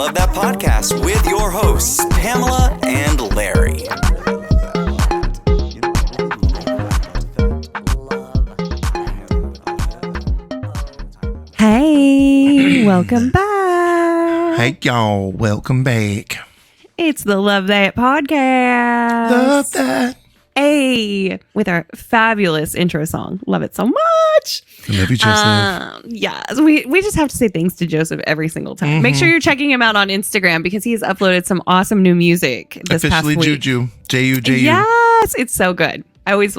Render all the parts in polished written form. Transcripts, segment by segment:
Love That Podcast with your hosts, Pamela and Larry. Hey, welcome back. Hey, y'all. Welcome back. It's the Love That Podcast. Love that. Hey, with our fabulous intro song. Love it so much. I love you, Joseph. Yes, we just have to say thanks to Joseph every single time. Mm-hmm. Make sure you're checking him out on Instagram because he's uploaded some awesome new music this Officially past week. Juju. J-U-J-U. Yes, it's so good. I always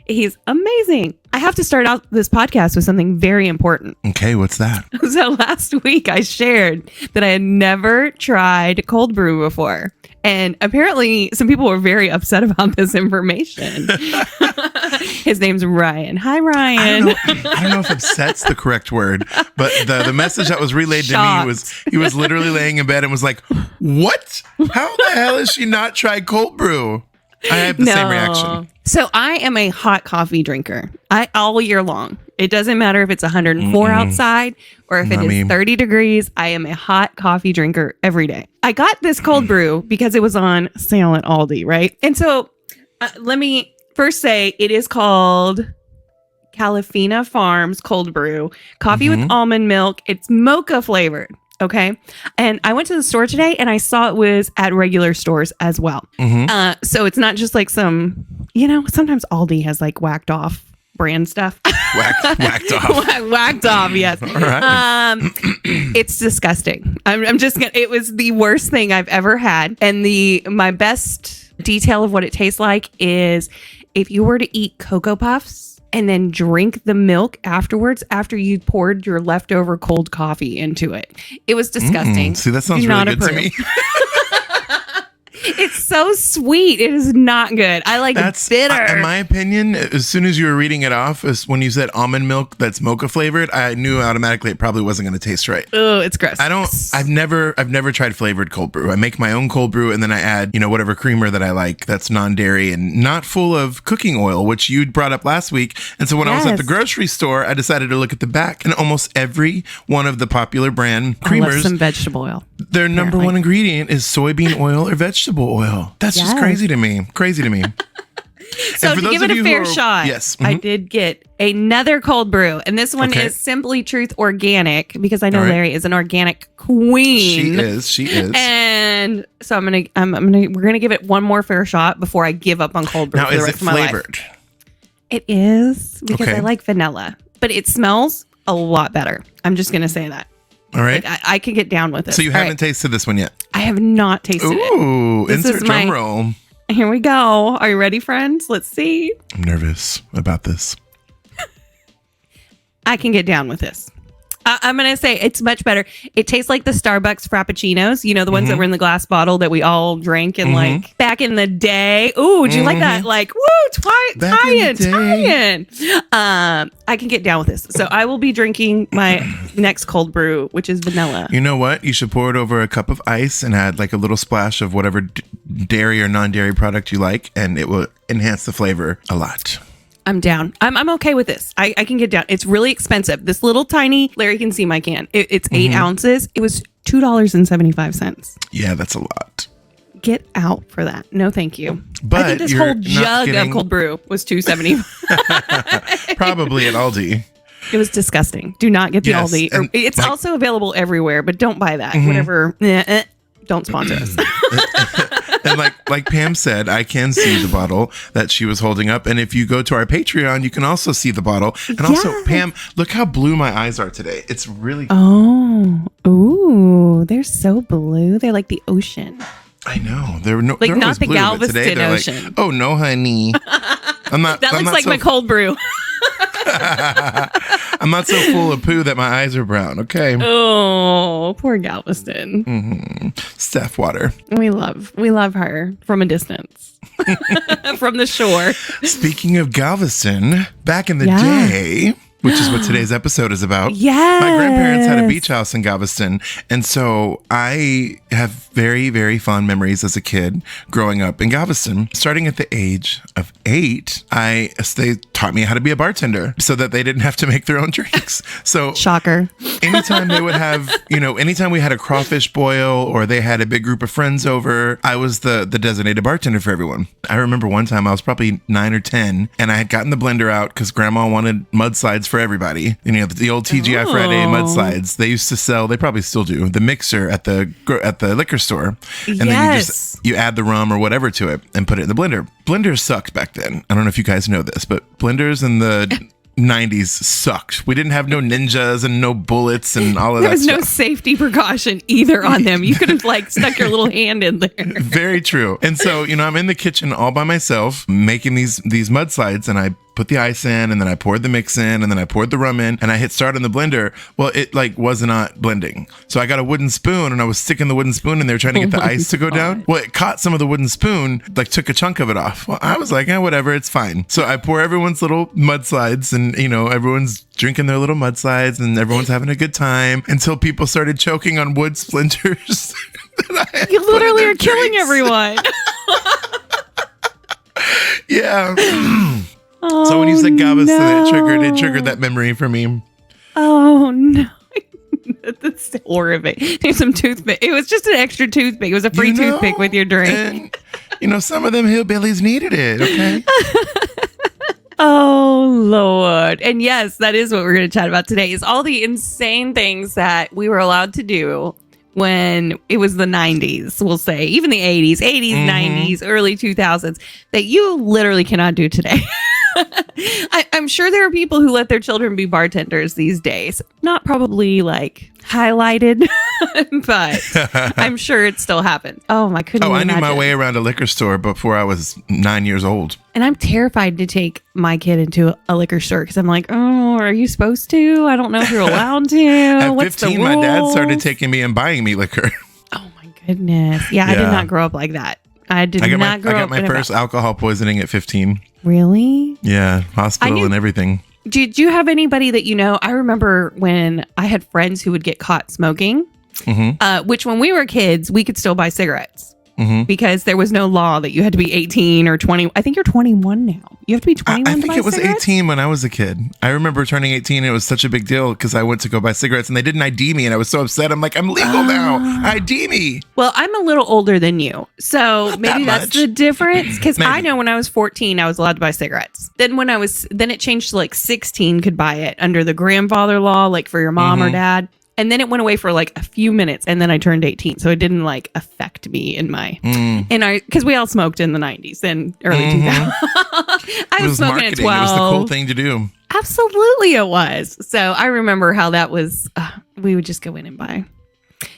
he's amazing. I have to start out this podcast with something very important. Okay, what's that? So last week I shared that I had never tried cold brew before. And apparently some people were very upset about this information. His name's Ryan. Hi, Ryan. I don't know if upset's the correct word, but the message that was relayed Shocked. to me was he was literally laying in bed and was like, what? How the hell has she not tried cold brew? I have the same reaction. So I am a hot coffee drinker. All year long. It doesn't matter if it's 104 outside or if it is 30 degrees. I am a hot coffee drinker every day. I got this cold brew because it was on sale at Aldi, right? And so let me first say it is called Califina Farms Cold Brew. Coffee with almond milk. It's mocha flavored. Okay. And I went to the store today and I saw it was at regular stores as well. So it's not just like some, sometimes Aldi has like whacked off brand stuff. Whacked off. Whacked off, yes. All right. It's disgusting. I'm just gonna, it was the worst thing I've ever had. And my best detail of what it tastes like is if you were to eat Cocoa Puffs and then drink the milk afterwards after you poured your leftover cold coffee into it. It was disgusting. See, that sounds really good to me. It's so sweet. It is not good. I like bitter. In my opinion, as soon as you were reading it off, when you said almond milk that's mocha flavored, I knew automatically it probably wasn't going to taste right. Oh, it's gross. I've never tried flavored cold brew. I make my own cold brew and then I add, whatever creamer that I like that's non-dairy and not full of cooking oil, which you'd brought up last week. And so when I was at the grocery store, I decided to look at the back and almost every one of the popular brand creamers, I love some vegetable oil. Their number one ingredient is soybean oil or vegetable oil. That's just crazy to me. So to give it a fair shot, yes, I did get another cold brew, and this one is Simply Truth Organic because I know Larry is an organic queen. She is. And so we're gonna give it one more fair shot before I give up on cold brew. Now, for the is rest it of my flavored? Life. It is because I like vanilla, but it smells a lot better. I'm just gonna say that. All right. I can get down with it. So you haven't tasted this one yet? I have not tasted it. Ooh, insert drum roll. Here we go. Are you ready, friends? Let's see. I'm nervous about this. I can get down with this. I'm going to say it's much better. It tastes like the Starbucks Frappuccinos, the ones that were in the glass bottle that we all drank and like back in the day. Ooh, would you like that? Like, woo, tie-in. I can get down with this. So I will be drinking my next cold brew, which is vanilla. You know what? You should pour it over a cup of ice and add like a little splash of whatever dairy or non-dairy product you like, and it will enhance the flavor a lot. I'm down. I'm okay with this. I can get down. It's really expensive. This little tiny, Larry can see my can. It's 8 ounces. It was $2.75. Yeah, that's a lot. Get out for that. No, thank you. But I think this whole jug of cold brew was $2.75. Probably at Aldi. It was disgusting. Do not get the Aldi. It's also available everywhere, but don't buy that. Whatever. Don't sponsor us. And like Pam said, I can see the bottle that she was holding up. And if you go to our Patreon, you can also see the bottle. And also, Pam, look how blue my eyes are today. It's really... Ooh, they're so blue. They're like the ocean. I know. They're not the blue, Galveston Ocean. Like, oh, no, honey. I'm not... That looks like my cold brew. I'm not so full of poo that my eyes are brown. Okay. Oh, poor Galveston. Steph water. We love her from a distance, from the shore. Speaking of Galveston, back in the day, which is what today's episode is about. Yes. My grandparents had a beach house in Galveston. And so I have very, very fond memories as a kid growing up in Galveston. Starting at the age of 8, they taught me how to be a bartender so that they didn't have to make their own drinks. So shocker. Anytime they would have, anytime we had a crawfish boil or they had a big group of friends over, I was the designated bartender for everyone. I remember one time I was probably 9 or 10 and I had gotten the blender out because grandma wanted mudslides for everybody. The old TGI Friday mudslides. They used to sell, they probably still do, the mixer at the liquor store. And then you add the rum or whatever to it and put it in the blender. Blenders sucked back then. I don't know if you guys know this, but blenders in the 90s sucked. We didn't have no ninjas and no bullets and all of that stuff. There was no safety precaution either on them. You could have stuck your little hand in there. Very true. And so, I'm in the kitchen all by myself making these mudslides, and I put the ice in, and then I poured the mix in, and then I poured the rum in, and I hit start on the blender. Well, it was not blending. So I got a wooden spoon, and I was sticking the wooden spoon in there trying to get the ice to go down. Well, it caught some of the wooden spoon, took a chunk of it off. Well, I was like, whatever, it's fine. So I pour everyone's little mudslides, and everyone's drinking their little mudslides, and everyone's having a good time until people started choking on wood splinters. You literally are killing everyone. Yeah. So when you said Galveston, it triggered that memory for me. Oh no. That's horrific. There's some toothpick. It was just an extra toothpick. It was a free toothpick with your drink. And, some of them hillbillies needed it, okay? Oh Lord. And yes, that is what we're going to chat about today, is all the insane things that we were allowed to do when it was the 90s, we'll say, even the 80s, 90s, early 2000s, that you literally cannot do today. I'm sure there are people who let their children be bartenders these days. Not probably highlighted, but I'm sure it still happens. Oh, I couldn't imagine. I knew my way around a liquor store before I was 9 years old. And I'm terrified to take my kid into a liquor store because I'm like, oh, are you supposed to? I don't know if you're allowed to. At What's 15, my dad started taking me and buying me liquor. Oh my goodness. Yeah, I did not grow up like that. I got my first alcohol poisoning at 15. Really? Yeah, hospital and everything. Did you have anybody that I remember when I had friends who would get caught smoking, which when we were kids, we could still buy cigarettes. Because there was no law that you had to be 18 or 20. I think you're 21 now. You have to be 21 I think it was cigarettes? 18 when I was a kid. I remember turning 18 and it was such a big deal because I went to go buy cigarettes and they didn't ID me and I was so upset. I'm like, I'm legal now. ID me. Well, I'm a little older than you. So maybe that's the difference. Because I know when I was 14, I was allowed to buy cigarettes. Then then it changed to 16 could buy it under the grandfather law, for your mom or dad. And then it went away for a few minutes and then I turned 18. So it didn't affect me in because we all smoked in the 90s and early 2000s. I was smoking marketing. at 12. It was the cool thing to do. Absolutely it was. So I remember how that was, we would just go in and buy.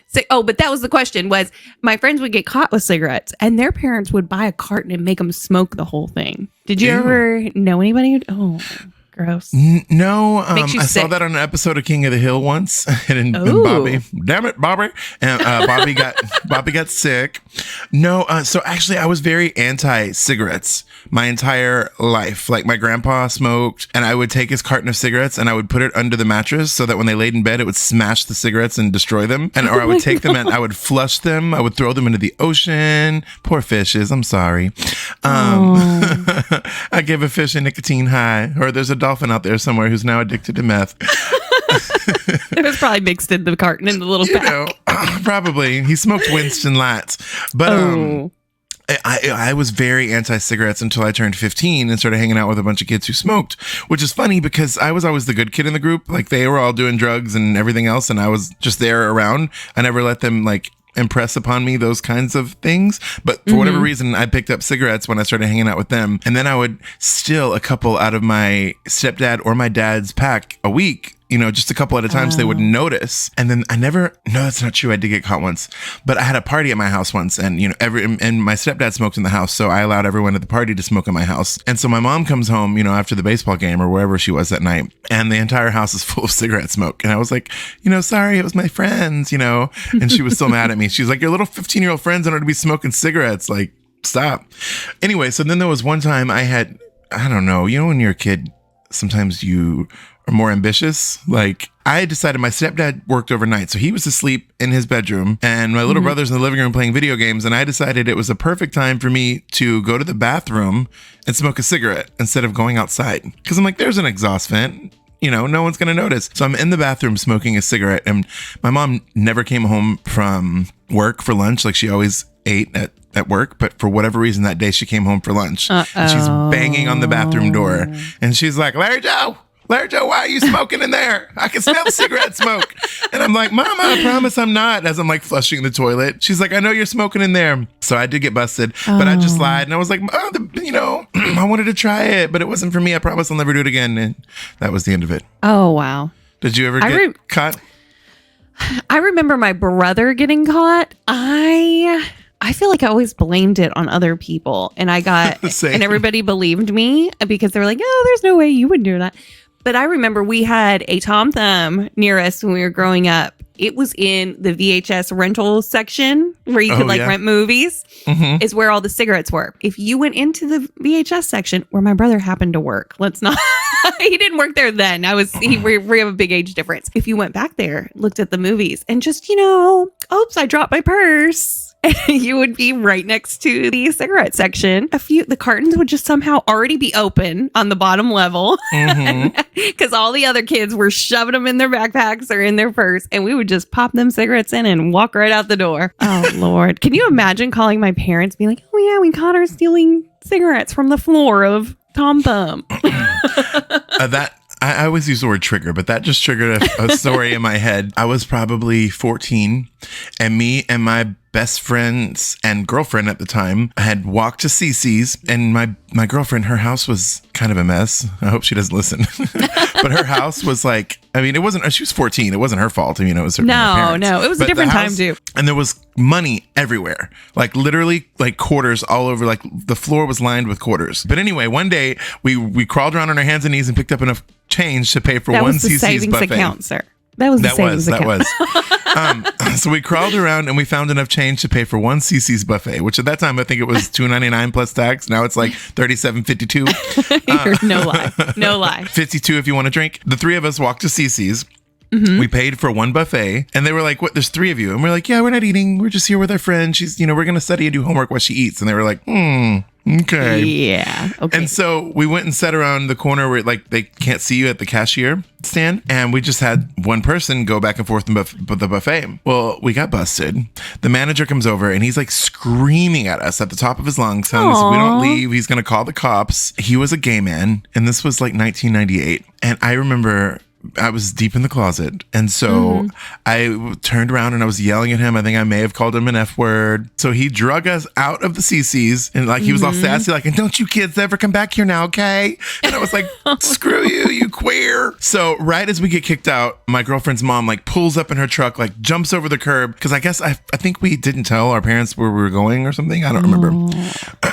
So, but that was the question, was my friends would get caught with cigarettes and their parents would buy a carton and make them smoke the whole thing. Did you ever know anybody who, gross. No, I saw that on an episode of King of the Hill once, and Bobby, damn it, Bobby, and Bobby got sick. No, so actually, I was very anti-cigarettes my entire life. My grandpa smoked, and I would take his carton of cigarettes and I would put it under the mattress so that when they laid in bed, it would smash the cigarettes and destroy them. Or I would take them and I would flush them. I would throw them into the ocean. Poor fishes. I'm sorry. I give a fish a nicotine high, or there's a dolphin out there somewhere who's now addicted to meth. It was probably mixed in the carton in the little pack. Probably. He smoked Winston Lights. But I was very anti-cigarettes until I turned 15 and started hanging out with a bunch of kids who smoked, which is funny because I was always the good kid in the group. They were all doing drugs and everything else, and I was just there around. I never let them impress upon me those kinds of things. But for whatever reason, I picked up cigarettes when I started hanging out with them. And then I would steal a couple out of my stepdad or my dad's pack a week. Just a couple at a time so they wouldn't notice. And then no, that's not true. I did get caught once, but I had a party at my house once and, and my stepdad smoked in the house. So I allowed everyone at the party to smoke in my house. And so my mom comes home, after the baseball game or wherever she was that night, and the entire house is full of cigarette smoke. And I was like, sorry, it was my friends, and she was still mad at me. She's like, your little 15-year-old friends are to be smoking cigarettes. Stop. Anyway, so then there was one time I don't know, when you're a kid, sometimes you more ambitious. Like, I decided my stepdad worked overnight, so he was asleep in his bedroom, and my little brother's in the living room playing video games, and I decided it was a perfect time for me to go to the bathroom and smoke a cigarette instead of going outside. Because I'm like, there's an exhaust vent. You know, no one's going to notice. So I'm in the bathroom smoking a cigarette, and my mom never came home from work for lunch. Like, she always ate at work, but for whatever reason that day she came home for lunch. And she's banging on the bathroom door, and she's like, Larry Joe, why are you smoking in there? I can smell the cigarette smoke. And I'm like, Mama, I promise I'm not. As I'm like flushing the toilet, she's like, I know you're smoking in there. So I did get busted, but I just lied. And I was like, I wanted to try it, but it wasn't for me. I promise I'll never do it again. And that was the end of it. Oh, wow. Did you ever get caught? I remember my brother getting caught. I feel like I always blamed it on other people, and I got, and everybody believed me because they were like, oh, there's no way you would do that. But I remember we had a Tom Thumb near us when we were growing up. It was in the VHS rental section where you could rent movies, is where all the cigarettes were. If you went into the VHS section where my brother happened to work, he didn't work there then. We have a big age difference. If you went back there, looked at the movies and just, oops, I dropped my purse. You would be right next to the cigarette section. The cartons would just somehow already be open on the bottom level because all the other kids were shoving them in their backpacks or in their purse, and we would just pop them cigarettes in and walk right out the door. Oh, Lord. Can you imagine calling my parents being like, oh, yeah, we caught her stealing cigarettes from the floor of Tom Thumb? I always use the word trigger, but that just triggered a story in my head. I was probably 14, and me and my best friends and girlfriend at the time had walked to Cece's, and my girlfriend, her house was kind of a mess. I hope she doesn't listen. But her house was like, it wasn't, she was 14. It wasn't her fault. It was her parents. No, it was a different time too. And there was money everywhere, like literally like quarters all over, like the floor was lined with quarters. But anyway, one day we crawled around on our hands and knees and picked up enough change to pay for one Cece's savings buffet. Account, sir. That was the savings account. So we crawled around and we found enough change to pay for one Cece's buffet, which at that time I think it was $2.99 plus tax. Now it's like $37.52. No lie. 52 if you want to drink. The three of us walked to Cece's. We paid for one buffet, and they were like, what, there's three of you? And we're like, yeah, we're not eating. We're just here with our friend. She's, we're going to study and do homework while she eats. And they were like, okay. Yeah. Okay. And so we went and sat around the corner where like they can't see you at the cashier stand. And we just had one person go back and forth in the buffet. Well, we got busted. The manager comes over and he's like screaming at us at the top of his lungs, telling us if we don't leave, he's going to call the cops. He was a gay man. And this was like 1998. And I remember I was deep in the closet. And so I turned around and I was yelling at him. I think I may have called him an F word. So he drug us out of the CC's and like he was all sassy, like, and don't you kids ever come back here now, okay? And I was like, screw you, you queer. So right as we get kicked out, my girlfriend's mom like pulls up in her truck, like jumps over the curb. Because I guess I think we didn't tell our parents where we were going or something. I don't remember.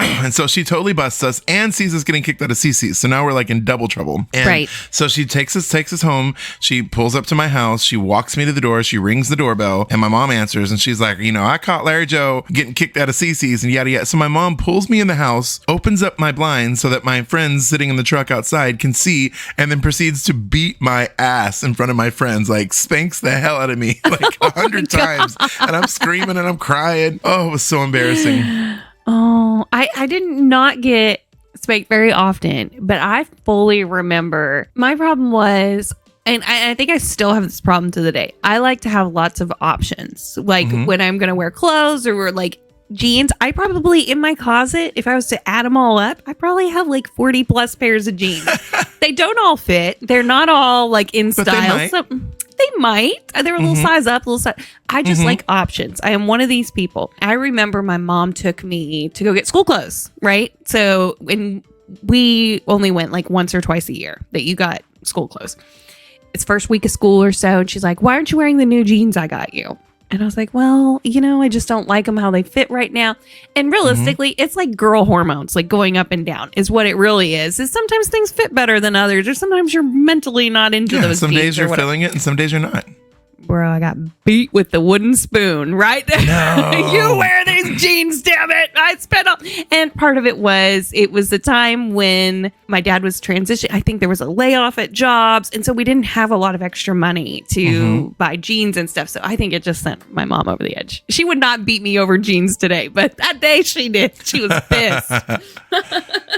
And so she totally busts us and sees us getting kicked out of CC's. So now we're like in double trouble. And so she takes us home. She pulls up to my house. She walks me to the door. She rings the doorbell and my mom answers and she's like, I caught Larry Joe getting kicked out of CC's and yada yada. So my mom pulls me in the house, opens up my blinds so that my friends sitting in the truck outside can see, and then proceeds to beat my ass in front of my friends, like spanks the hell out of me like 100 times. And I'm screaming and I'm crying. Oh, it was so embarrassing. Oh, I did not get spanked very often, but I fully remember my problem was, and I think I still have this problem to the day. I like to have lots of options. Like when I'm going to wear clothes or like jeans, I probably in my closet, if I was to add them all up, I probably have like 40 plus pairs of jeans. They don't all fit. They're not all like in but style. They might. They're a little size up, a little size. I just like options. I am one of these people. I remember my mom took me to go get school clothes, right? So when we only went like once or twice a year that you got school clothes. It's first week of school or so. And she's like, why aren't you wearing the new jeans I got you? And I was like, well, I just don't like them how they fit right now. And realistically, it's like girl hormones, like going up and down is what it really is sometimes things fit better than others, or sometimes you're mentally not into those some jeans days you're feeling it and some days you're not. Bro, I got beat with the wooden spoon, right? No. You wear these jeans, damn it. I spent all. And part of it was the time when my dad was transitioning. I think there was a layoff at jobs. And so we didn't have a lot of extra money to buy jeans and stuff. So I think it just sent my mom over the edge. She would not beat me over jeans today, but that day she did. She was pissed.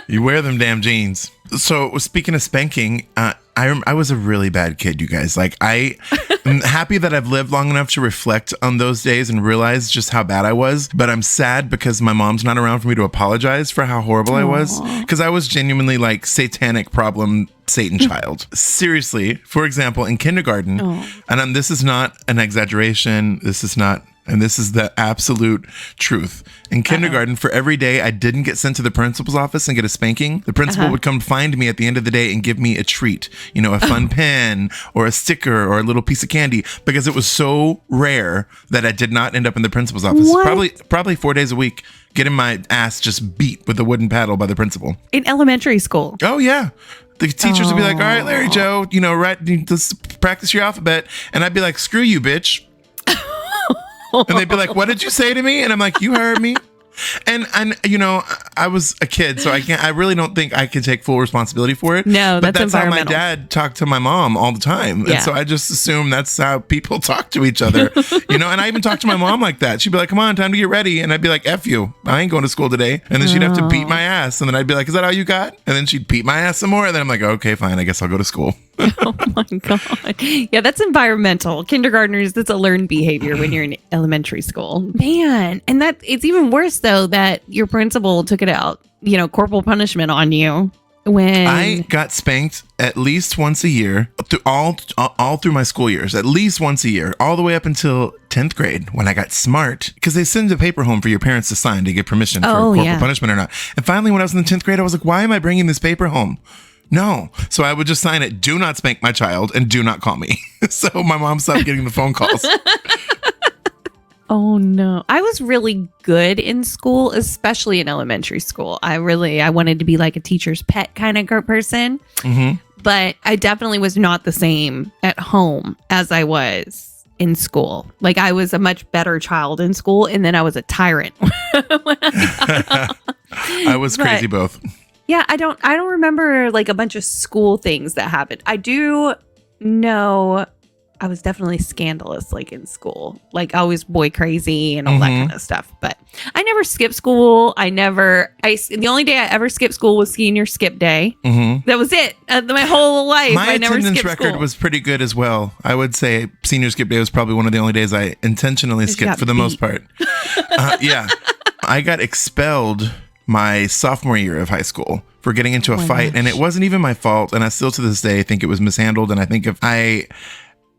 You wear them damn jeans. So speaking of spanking, I was a really bad kid, you guys. Like, I am happy that I've lived long enough to reflect on those days and realize just how bad I was. But I'm sad because my mom's not around for me to apologize for how horrible I was. Because I was genuinely like satanic problem Satan child. Seriously, for example, in kindergarten, and this is not an exaggeration. This is the absolute truth. In kindergarten, for every day I didn't get sent to the principal's office and get a spanking, the principal would come find me at the end of the day and give me a treat, a fun pen or a sticker or a little piece of candy, because it was so rare that I did not end up in the principal's office. What? Probably 4 days a week, getting my ass just beat with a wooden paddle by the principal. In elementary school. Oh, yeah. The teachers would be like, all right, Larry Joe, right, let's practice your alphabet. And I'd be like, screw you, bitch. And they'd be like, what did you say to me? And I'm like, you heard me. And I was a kid, so I really don't think I could take full responsibility for it. No, but that's how my environmental. dad talked to my mom all the time. Yeah. And so I just assume that's how people talk to each other. And I even talked to my mom like that. She'd be like, come on, time to get ready. And I'd be like, F you. I ain't going to school today. And then she'd have to beat my ass. And then I'd be like, is that all you got? And then she'd beat my ass some more. And then I'm like, okay, fine. I guess I'll go to school. Oh my God. Yeah, that's environmental. Kindergartners, that's a learned behavior when you're in elementary school. Man. And it's even worse though that your principal took it out, corporal punishment on you when I got spanked at least once a year through all through my school years, at least once a year, all the way up until 10th grade when I got smart, because they send a paper home for your parents to sign to get permission for corporal punishment or not. And finally, when I was in the 10th grade, I was like, why am I bringing this paper home? No. So I would just sign it, do not spank my child and do not call me. So my mom stopped getting the phone calls. Oh no. I was really good in school, especially in elementary school. I wanted to be like a teacher's pet kind of person. Mm-hmm. But I definitely was not the same at home as I was in school. Like, I was a much better child in school, and then I was a tyrant. I was crazy both. Yeah, I don't remember like a bunch of school things that happened. I do know I was definitely scandalous like in school. Like, I was boy crazy and all that kind of stuff. But I never skipped school. The only day I ever skipped school was senior skip day. Mm-hmm. That was it. My whole life. My I never attendance skipped record school. was pretty good as well. I would say senior skip day was probably one of the only days I intentionally skipped for the most part. Yeah. I got expelled my sophomore year of high school for getting into a fight. And it wasn't even my fault. And I still to this day think it was mishandled. And I think if I,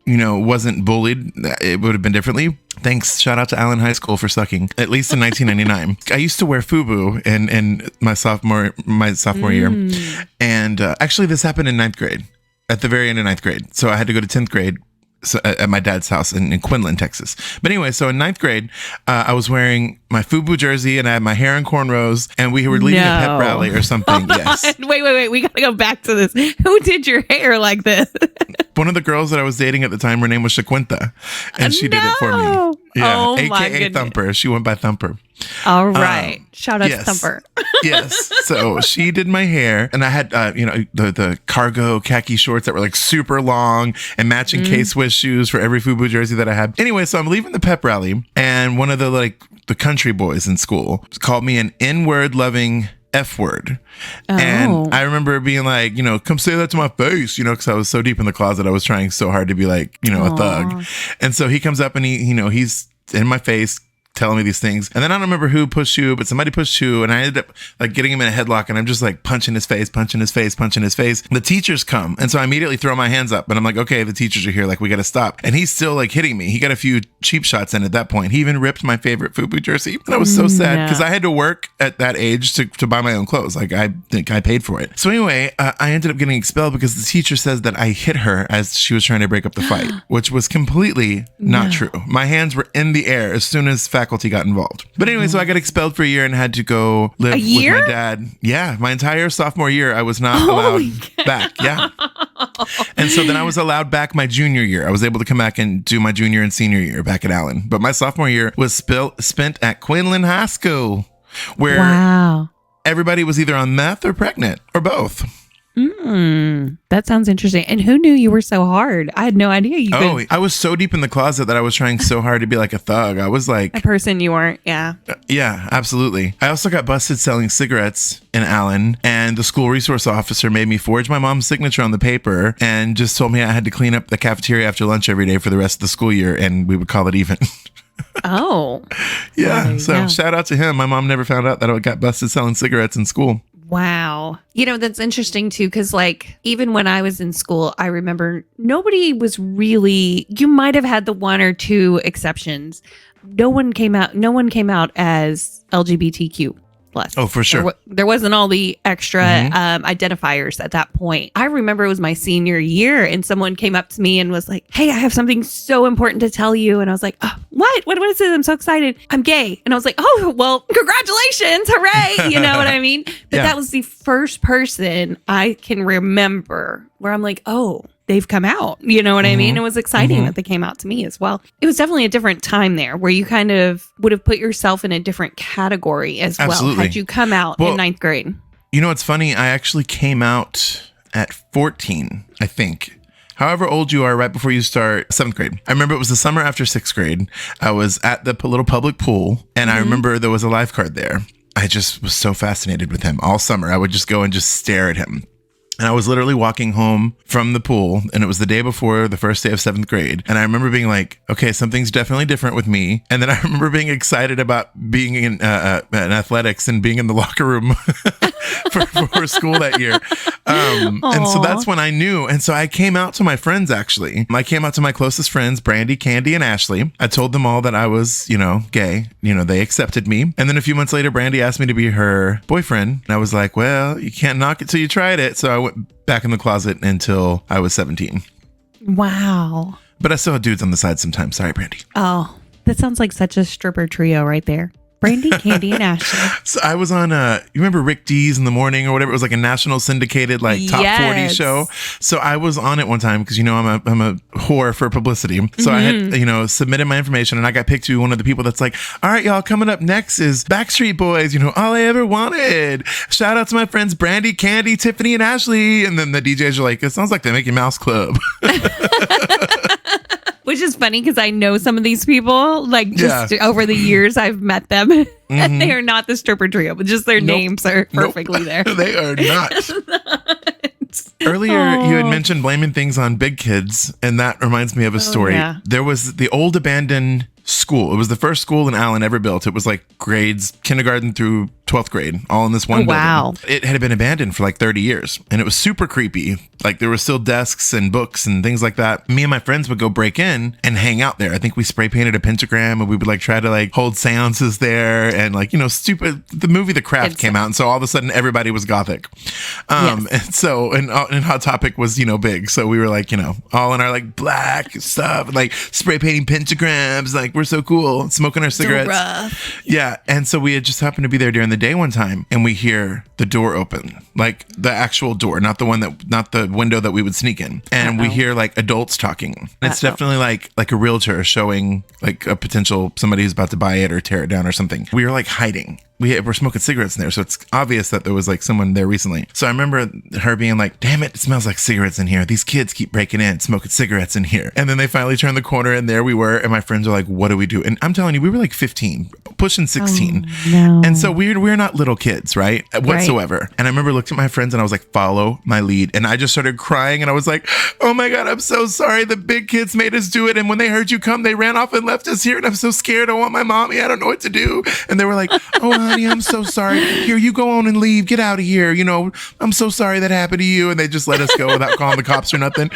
wasn't bullied, it would have been differently. Thanks. Shout out to Allen High School for sucking, at least in 1999. I used to wear FUBU in my sophomore year. And actually this happened in 9th grade, at the very end of 9th grade. So I had to go to 10th grade. So, at my dad's house in Quinlan, Texas. But anyway, so in 9th grade, I was wearing my FUBU jersey and I had my hair in cornrows and we were leading a pep rally or something. Yes. Wait. We got to go back to this. Who did your hair like this? One of the girls that I was dating at the time, her name was Shaquinta, and she did it for me. Yeah, oh, AKA Thumper. She went by Thumper. All right. Shout out to Thumper. Yes. So she did my hair, and I had, the cargo khaki shorts that were like super long and matching K-Swiss shoes for every FUBU jersey that I had. Anyway, so I'm leaving the pep rally, and one of the country boys in school called me an N-word loving F word. And I remember being like, come say that to my face, because I was so deep in the closet. I was trying so hard to be like, a thug. And so he comes up and he's in my face telling me these things. And then I don't remember who pushed who, but somebody pushed who. And I ended up getting him in a headlock and I'm just punching his face. The teachers come. And so I immediately throw my hands up and I'm like, okay, the teachers are here. We got to stop. And he's still hitting me. He got a few cheap shots in at that point. He even ripped my favorite FUBU jersey. And I was so sad because I had to work at that age to buy my own clothes. I think I paid for it. So anyway, I ended up getting expelled because the teacher says that I hit her as she was trying to break up the fight, which was completely not true. My hands were in the air as soon as faculty faculty got involved. But anyway, so I got expelled for a year and had to go live with my dad. Yeah, my entire sophomore year, I was not allowed back. Yeah. And so then I was allowed back my junior year. I was able to come back and do my junior and senior year back at Allen. But my sophomore year was spent at Quinlan High School, where everybody was either on meth or pregnant or both. That sounds interesting. And who knew you were so hard? I had no idea. I was so deep in the closet that I was trying so hard to be like a thug. I was like a person you weren't. Yeah. Yeah, absolutely. I also got busted selling cigarettes in Allen, and the school resource officer made me forge my mom's signature on the paper and just told me I had to clean up the cafeteria after lunch every day for the rest of the school year, and we would call it even. Oh. Yeah. So shout out to him. My mom never found out that I got busted selling cigarettes in school. Wow. That's interesting too, because even when I was in school, I remember nobody was really, you might have had the one or two exceptions. No one came out as LGBTQ plus. Oh, for sure. There wasn't all the extra identifiers at that point. I remember it was my senior year and someone came up to me and was like, hey, I have something so important to tell you. And I was like, oh, what? What is it? I'm so excited. I'm gay. And I was like, oh, well, congratulations. Hooray. You know what I mean? But that was the first person I can remember where I'm like, oh, they've come out. You know what I mean? It was exciting that they came out to me as well. It was definitely a different time there where you kind of would have put yourself in a different category as well had you come out in ninth grade. You know, it's funny. I actually came out at 14, I think. However old you are right before you start 7th grade. I remember it was the summer after 6th grade. I was at the little public pool, and I remember there was a lifeguard there. I just was so fascinated with him all summer. I would just go and just stare at him. And I was literally walking home from the pool, and it was the day before the first day of 7th grade. And I remember being like, okay, something's definitely different with me. And then I remember being excited about being in athletics and being in the locker room for school that year. And so that's when I knew. And so I came out to my friends, actually. I came out to my closest friends, Brandy, Candy, and Ashley. I told them all that I was, gay. They accepted me. And then a few months later, Brandy asked me to be her boyfriend. And I was like, well, you can't knock it till you tried it. So I went back in the closet until I was 17. Wow. But I still had dudes on the side sometimes. Sorry, Brandy. Oh, that sounds like such a stripper trio right there. Brandy, Candy, and Ashley. So I was on you remember Rick D's in the Morning or whatever? It was like a national syndicated top 40 show. So I was on it one time because I'm a whore for publicity. So I had submitted my information and I got picked to be one of the people that's like, all right, y'all, coming up next is Backstreet Boys. All I ever wanted. Shout out to my friends Brandy, Candy, Tiffany, and Ashley. And then the DJs are like, it sounds like the Mickey Mouse Club. Which is funny because I know some of these people, over the years I've met them. And they are not the stripper trio, but just their names are perfectly there. They are not. Earlier, you had mentioned blaming things on big kids, and that reminds me of a story. Yeah. There was the old abandoned school. It was the first school in Allen ever built. It was like grades kindergarten through 12th grade, all in this one building. Wow. It had been abandoned for 30 years, and it was super creepy. There were still desks and books and things like that. Me and my friends would go break in and hang out there. I think we spray painted a pentagram, and we would try to hold seances there, and stupid. The movie The Craft came out, and so all of a sudden everybody was gothic. And so and Hot Topic was big, so we were all in our black stuff, spray painting pentagrams, we're so cool, smoking our cigarettes. So rough. Yeah, and so we had just happened to be there during the day one time, and we hear the door open, the actual door, not the window that we would sneak in, and we hear adults talking. It's definitely like a realtor showing a potential somebody who's about to buy it or tear it down or something. We were hiding. We're smoking cigarettes in there, so it's obvious that there was someone there recently. So I remember her being like, damn it smells like cigarettes in here. These kids keep breaking in, smoking cigarettes in here. And then they finally turned the corner, and there we were, and my friends are like, what do we do? And I'm telling you, we were 15, pushing 16. Oh, no. And so we're not little kids, right? Whatsoever. Right. And I remember looking at my friends and I was like, follow my lead. And I just started crying, and I was like, oh my God, I'm so sorry. The big kids made us do it. And when they heard you come, they ran off and left us here. And I'm so scared. I want my mommy. I don't know what to do. And they were like, oh honey, I'm so sorry. Here, you go on and leave. Get out of here. I'm so sorry that happened to you. And they just let us go without calling the cops or nothing.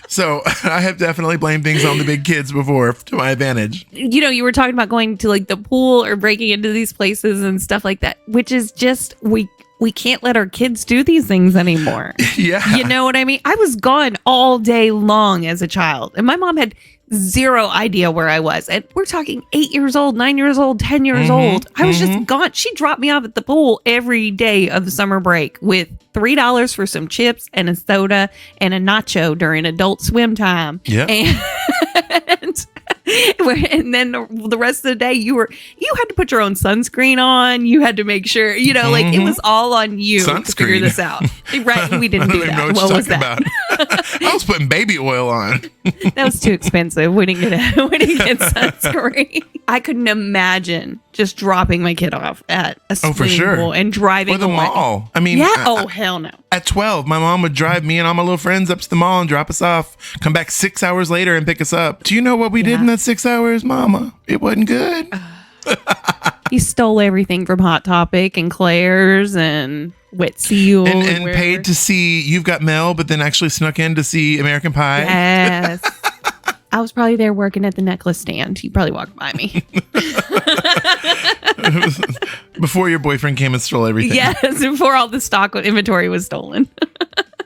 So I have definitely blamed things on the big kids before to my advantage. You were talking about going to the pool or breaking into these places and stuff like that, which is just, we can't let our kids do these things anymore. Yeah. You know what I mean? I was gone all day long as a child, and my mom had zero idea where I was. And we're talking 8 years old, 9 years old, 10 years old. I was just gone. She dropped me off at the pool every day of the summer break with $3 for some chips and a soda and a nacho during adult swim time. Yeah. And then the rest of the day you had to put your own sunscreen on. You had to make sure, like it was all on you to figure this out. Right. We didn't do that. What was that? About. I was putting baby oil on. That was too expensive. We didn't get sunscreen. I couldn't imagine just dropping my kid off at a swimming pool and driving or the away. Mall. I mean, hell no. At 12, my mom would drive me and all my little friends up to the mall and drop us off, come back 6 hours later and pick us up. Do you know what we did in that 6 hours, Mama? It wasn't good. You stole everything from Hot Topic and Claire's and Wet Seal. And paid to see You've Got Mail, but then actually snuck in to see American Pie. Yes. I was probably there working at the necklace stand. You probably walked by me. Before your boyfriend came and stole everything. Yes, before all the stock inventory was stolen.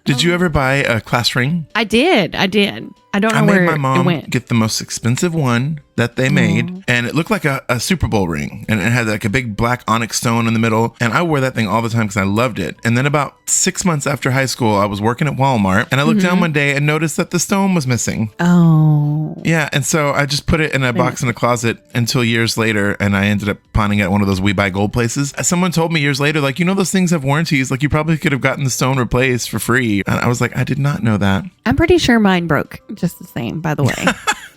Did you ever buy a class ring? I did. I don't know where it went. I made my mom get the most expensive one that they made, and it looked like a Super Bowl ring, and it had like a big black onyx stone in the middle, and I wore that thing all the time because I loved it. And then about 6 months after high school, I was working at Walmart, and I looked down one day and noticed that the stone was missing. Oh. Yeah, and so I just put it in a box in a closet until years later, and I ended up pawning it at one of those We Buy Gold places. Someone told me years later, like, those things have warranties, like you probably could have gotten the stone replaced for free. And I was like, I did not know that. I'm pretty sure mine broke just the same, by the way.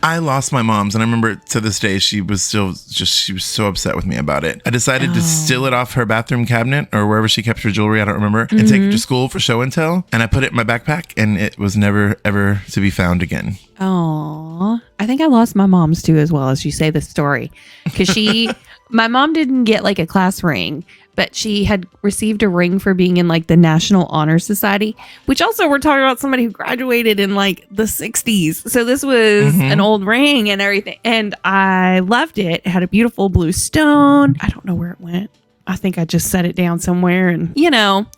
I lost my mom's, and I remember to this day she was so upset with me about it. I decided to steal it off her bathroom cabinet or wherever she kept her jewelry, I don't remember, and take it to school for show and tell. And I put it in my backpack, and it was never ever to be found again. Oh, I think I lost my mom's too, as well as you say this story, because my mom didn't get like a class ring, but she had received a ring for being in like the National Honor Society, which also we're talking about somebody who graduated in like the 60s. So this was an old ring and everything. And I loved it. It had a beautiful blue stone. I don't know where it went. I think I just set it down somewhere and,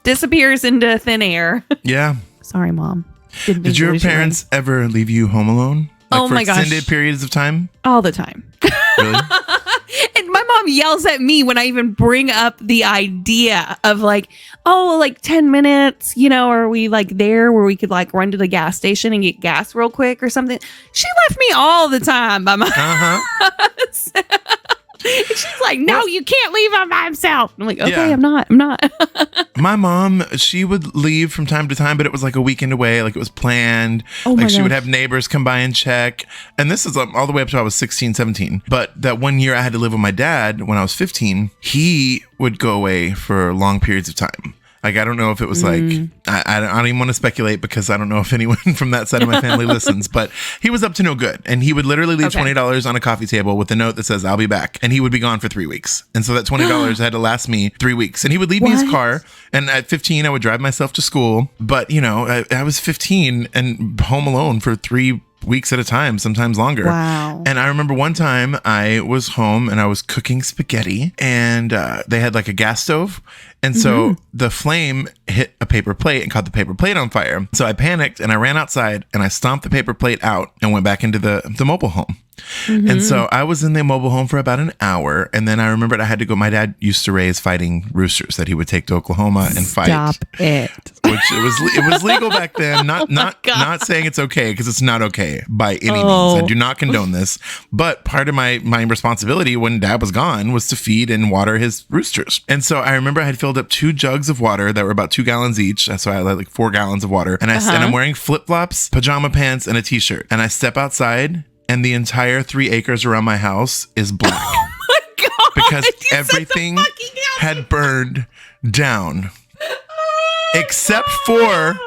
disappears into thin air. Yeah. Sorry, Mom. Did your parents ever leave you home alone? Like for extended periods of time? All the time. Really? And my mom yells at me when I even bring up the idea of like 10 minutes, are we like there where we could like run to the gas station and get gas real quick or something? She left me all the time by my house. She's like, no, you can't leave him by himself. I'm like, okay, I'm not. My mom, she would leave from time to time, but it was like a weekend away. Like it was planned. Like she would have neighbors come by and check. And this is all the way up to I was 16, 17. But that one year I had to live with my dad when I was 15, he would go away for long periods of time. Like, I don't know if it was like, I don't even want to speculate because I don't know if anyone from that side of my family listens, but he was up to no good. And he would literally leave $20 on a coffee table with a note that says, I'll be back. And he would be gone for 3 weeks. And so that $20 had to last me 3 weeks. And he would leave me his car. And at 15, I would drive myself to school. But, I was 15 and home alone for 3 weeks at a time, sometimes longer. Wow. And I remember one time I was home and I was cooking spaghetti and they had like a gas stove. And so the flame hit a paper plate and caught the paper plate on fire. So I panicked and I ran outside and I stomped the paper plate out and went back into the mobile home. And so I was in the mobile home for about an hour. And then I remembered I had to go. My dad used to raise fighting roosters that he would take to Oklahoma and fight. Stop it. Which it was legal back then. Not saying it's okay, because it's not okay by any means. I do not condone this. But part of my responsibility when dad was gone was to feed and water his roosters. And so I remember I had filled up 2 jugs of water that were about 2 gallons each. So I had like 4 gallons of water. And I'm wearing flip-flops, pajama pants, and a t-shirt. And I step outside and the entire 3 acres around my house is black. Oh my God. Because everything had burned down. Except for,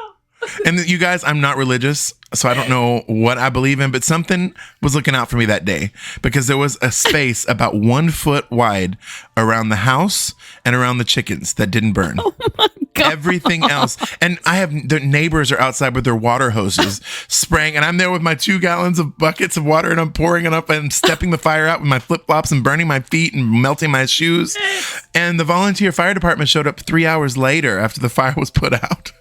and you guys, I'm not religious, so I don't know what I believe in, but something was looking out for me that day, because there was a space about 1 foot wide around the house and around the chickens that didn't burn. Oh my everything else. And the neighbors are outside with their water hoses spraying, and I'm there with my 2 gallons of buckets of water, and I'm pouring it up and stepping the fire out with my flip-flops and burning my feet and melting my shoes. And the volunteer fire department showed up 3 hours later after the fire was put out.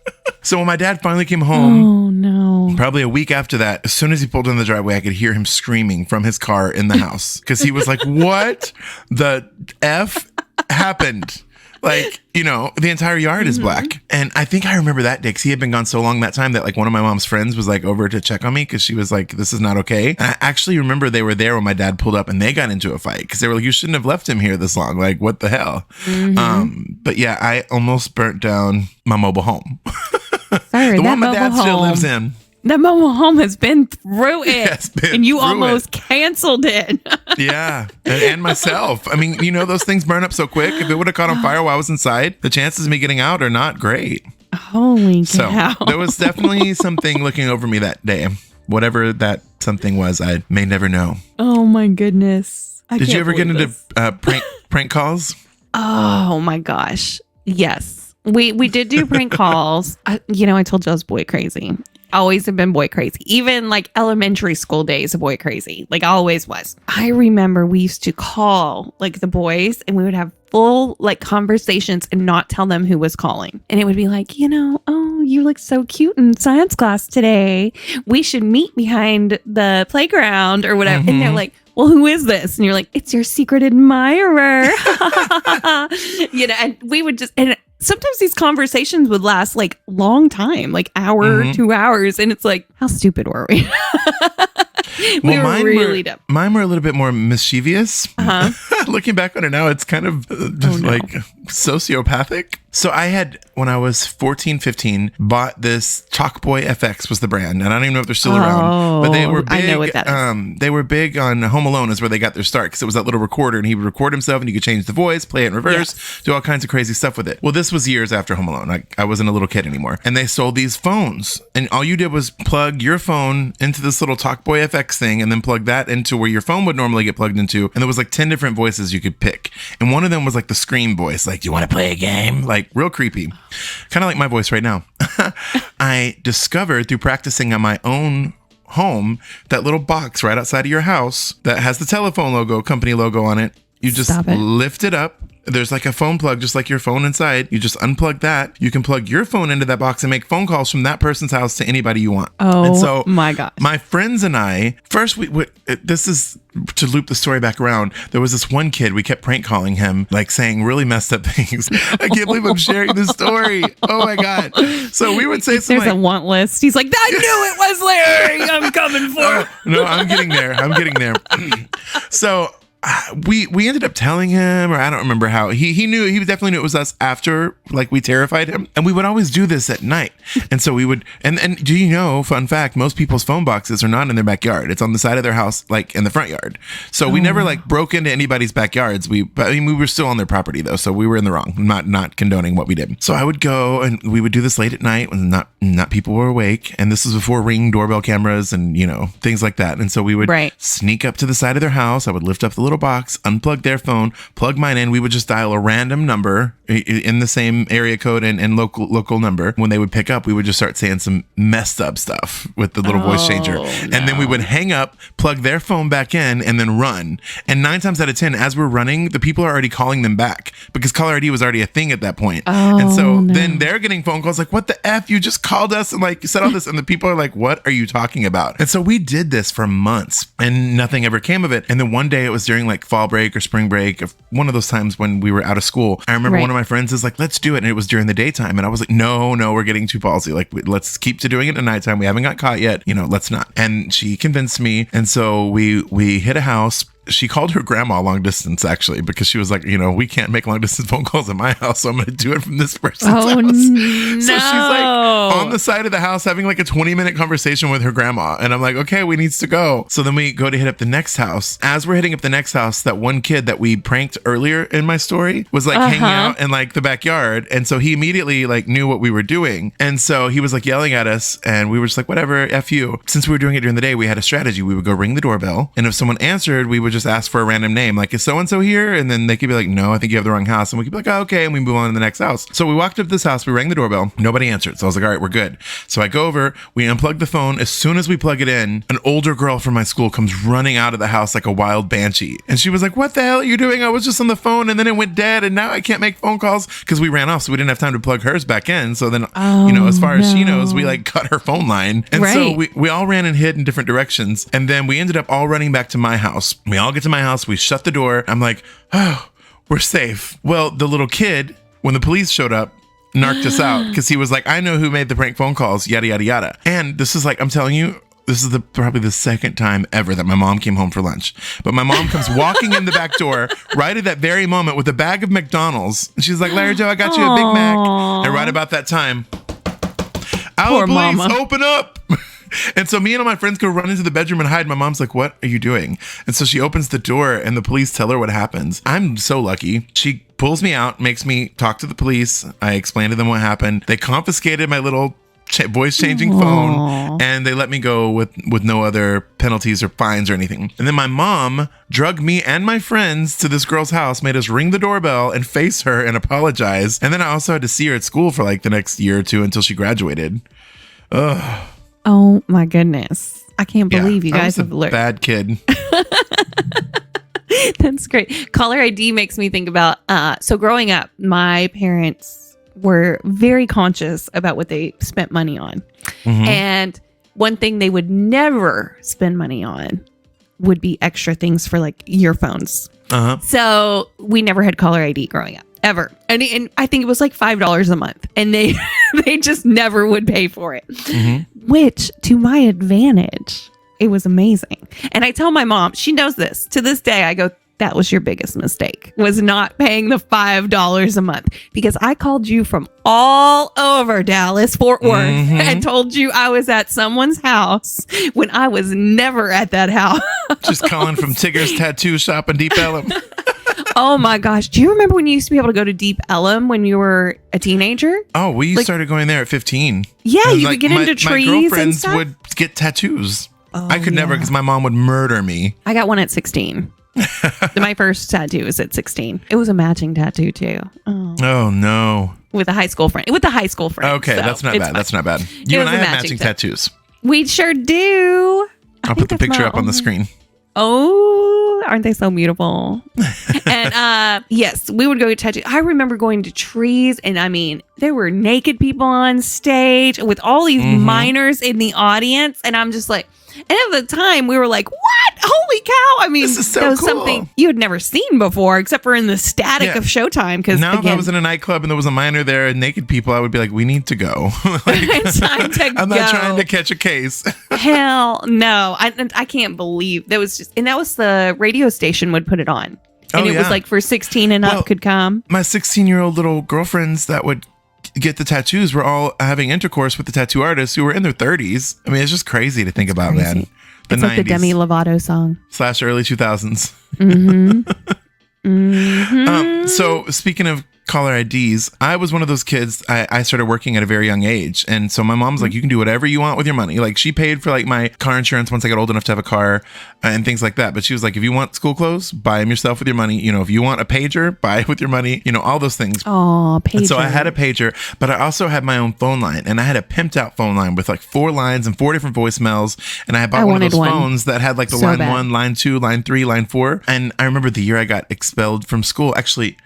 So when my dad finally came home, probably a week after that, as soon as he pulled in the driveway, I could hear him screaming from his car in the house because he was like, what the F happened? Like, the entire yard is black. And I think I remember that day because he had been gone so long that time that like one of my mom's friends was like over to check on me because she was like, this is not okay. And I actually remember they were there when my dad pulled up and they got into a fight because they were like, you shouldn't have left him here this long. Like, what the hell? But yeah, I almost burnt down my mobile home. Sorry, the one my dad still lives in. That mobile home has been through it, and you almost canceled it. Yeah, and myself. I mean, those things burn up so quick. If it would have caught on fire while I was inside, the chances of me getting out are not great. Holy cow. So there was definitely something looking over me that day. Whatever that something was, I may never know. Oh my goodness. Did you ever get into prank calls? Oh my gosh. Yes. We did do prank calls. I told you I was boy crazy. Always have been boy crazy. Even like elementary school days of boy crazy. Like I always was. I remember we used to call like the boys and we would have full like conversations and not tell them who was calling. And it would be like, oh, you look so cute in science class today. We should meet behind the playground or whatever. And they're like, well, who is this? And you're like, it's your secret admirer. And we would and sometimes these conversations would last like long time, like hour, 2 hours. And it's like, how stupid were we? We were really dumb. Mine were a little bit more mischievous. Looking back on it now, it's kind of like sociopathic. So I had, when I was 14, 15, bought this Chalkboy FX was the brand. And I don't even know if they're still around. But they were big. I know what that is. They were big on Home Alone is where they got their start. Because it was that little recorder and he would record himself and you could change the voice, play it in reverse, do all kinds of crazy stuff with it. Well, this was years after Home Alone. I wasn't a little kid anymore. And they sold these phones. And all you did was plug your phone into this little Chalkboy FX thing and then plug that into where your phone would normally get plugged into. And there was like 10 different voices you could pick. And one of them was like the scream voice. Like, do you want to play a game? Like real creepy. Kind of like my voice right now. I discovered through practicing on my own home that little box right outside of your house that has the telephone logo, company logo on it. You just lift it up. There's like a phone plug, just like your phone inside. You just unplug that. You can plug your phone into that box and make phone calls from that person's house to anybody you want. Oh, and so my God. My friends and I, first, this is to loop the story back around. There was this one kid, we kept prank calling him, like saying really messed up things. I can't believe I'm sharing this story. Oh my God. So we would say something There's a want list. He's like, I knew it was Larry. I'm coming for No, I'm getting there. So we ended up telling him, or I don't remember how. He knew, he definitely knew it was us after, like, we terrified him. And we would always do this at night. And so we would, and do you know, fun fact, most people's phone boxes are not in their backyard. It's on the side of their house, like in the front yard. So we never like broke into anybody's backyards. We were still on their property though. So we were in the wrong, not condoning what we did. So I would go and we would do this late at night when not people were awake. And this was before Ring doorbell cameras and, things like that. And so we would sneak up to the side of their house. I would lift up the little box, unplug their phone, plug mine in. We would just dial a random number in the same area code and local number. When they would pick up, we would just start saying some messed up stuff with the little voice changer. And then we would hang up, plug their phone back in, and then run. And 9 times out of 10, as we're running, the people are already calling them back because caller ID was already a thing at that point. And so then they're getting phone calls like, what the F? You just called us and like said all this. And the people are like, what are you talking about? And so we did this for months and nothing ever came of it. And then one day it was during like fall break or spring break, one of those times when we were out of school. I remember one of my friends is like, let's do it. And it was during the daytime. And I was like, no, we're getting too ballsy. Like, let's keep to doing it at nighttime. We haven't got caught yet. Let's not. And she convinced me. And so we hit a house. She called her grandma long distance, actually, because she was like, we can't make long distance phone calls at my house, so I'm going to do it from this person's house. No. So she's like on the side of the house having like a 20-minute conversation with her grandma. And I'm like, okay, we needs to go. So then we go to hit up the next house. As we're hitting up the next house, that one kid that we pranked earlier in my story was like hanging out in like the backyard. And so he immediately like knew what we were doing. And so he was like yelling at us and we were just like, whatever, F you. Since we were doing it during the day, we had a strategy. We would go ring the doorbell. And if someone answered, we would just ask for a random name. Like, is so-and-so here? And then they could be like, no, I think you have the wrong house. And we could be like, oh, okay. And we move on to the next house. So we walked up to this house. We rang the doorbell. Nobody answered. So I was like, all right, we're good. So I go over. We unplug the phone. As soon as we plug it in, an older girl from my school comes running out of the house like a wild banshee. And she was like, what the hell are you doing? I was just on the phone and then it went dead. And now I can't make phone calls because we ran off. So we didn't have time to plug hers back in. So then, as far as she knows, we like cut her phone line. And so we all ran and hid in different directions. And then we ended up all running back to my house. We all get to my house. We shut the door. I'm like, oh, we're safe. Well, the little kid, when the police showed up, narked us out because he was like, I know who made the prank phone calls, yada, yada, yada. And this is like, I'm telling you, this is probably the second time ever that my mom came home for lunch. But my mom comes walking in the back door right at that very moment with a bag of McDonald's. And she's like, Larry Joe, I got you a Big Mac. And right about that time, our police, open up. And so me and all my friends go run into the bedroom and hide. My mom's like, what are you doing? And so she opens the door and the police tell her what happens. I'm so lucky. She pulls me out, makes me talk to the police. I explain to them what happened. They confiscated my little voice changing phone and they let me go with no other penalties or fines or anything. And then my mom drugged me and my friends to this girl's house, made us ring the doorbell and face her and apologize. And then I also had to see her at school for like the next year or two until she graduated. Ugh. Oh my goodness. I can't believe you guys have learned. Bad kid. That's great. Caller ID makes me think about, so growing up, my parents were very conscious about what they spent money on. Mm-hmm. And one thing they would never spend money on would be extra things for like earphones. Uh-huh. So we never had caller ID growing up, ever. And I think it was like $5 a month. And they just never would pay for it. Mm-hmm. Which, to my advantage, it was amazing. And I tell my mom, she knows this. To this day, I go, that was your biggest mistake, was not paying the $5 a month, because I called you from all over Dallas, Fort Worth, and told you I was at someone's house when I was never at that house. Just calling from Tigger's Tattoo Shop in Deep Ellum. Oh my gosh. Do you remember when you used to be able to go to Deep Ellum when you were a teenager? Oh, we started going there at 15. Yeah, and you could get into trees my girlfriends and stuff? would get tattoos. Oh, I could never, because my mom would murder me. I got one at 16. My first tattoo was at 16. It was a matching tattoo too. Oh no. With a high school friend. Okay, so that's not bad. Fine. That's not bad. You and I have matching tattoos. We sure do. I'll put the picture up on the screen. Oh, aren't they so beautiful? And yes, we would go to tattoo. I remember going to trees, and I mean, there were naked people on stage with all these minors in the audience, and I'm just like, and at the time we were like, what? Holy cow. I mean, this is so that was cool. Something you had never seen before, except for in the static of Showtime. Because now if I was in a nightclub and there was a minor there and naked people, I would be like, we need to go. It's time to I'm not trying to catch a case. Hell no. I can't believe that was just, and that was the radio station would put it on. And it was like for 16 and up could come. My 16-year-old little girlfriends that would get the tattoos were all having intercourse with the tattoo artists who were in their 30s. I mean, it's just crazy to think about, man. It's like the Demi Lovato song. / early 2000s. So speaking of caller IDs, I was one of those kids. I started working at a very young age. And so my mom's like, you can do whatever you want with your money. Like she paid for like my car insurance once I got old enough to have a car and things like that. But she was like, if you want school clothes, buy them yourself with your money. You know, if you want a pager, buy it with your money, you know, all those things. Oh, pager. And so I had a pager, but I also had my own phone line, and I had a pimped out phone line with like 4 lines and 4 different voicemails. And I bought one of those phones that had like the line 1, line 2, line 3, line 4. And I remember the year I got expelled from school. Actually,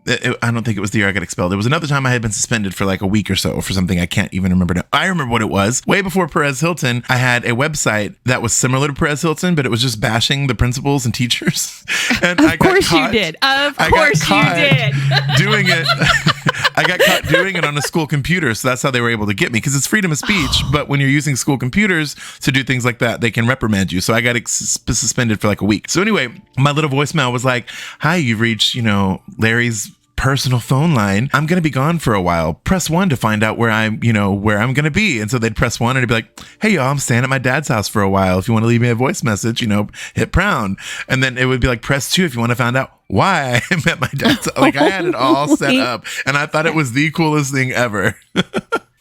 I don't think it was the year I got expelled. It was another time I had been suspended for like a week or so for something I can't even remember now. I remember what it was. Way before Perez Hilton, I had a website that was similar to Perez Hilton, but it was just bashing the principals and teachers. And Of course you did. Doing it. I got caught doing it on a school computer. So that's how they were able to get me, because it's freedom of speech. But when you're using school computers to do things like that, they can reprimand you. So I got suspended for like a week. So anyway, my little voicemail was like, hi, you've reached, Larry's personal phone line. I'm going to be gone for a while. Press 1 to find out where I'm going to be. And so they'd press 1 and it'd be like, hey, y'all, I'm staying at my dad's house for a while. If you want to leave me a voice message, hit pound. And then it would be like, press 2 if you want to find out why I'm at my dad's. Like I had it all set up, and I thought it was the coolest thing ever.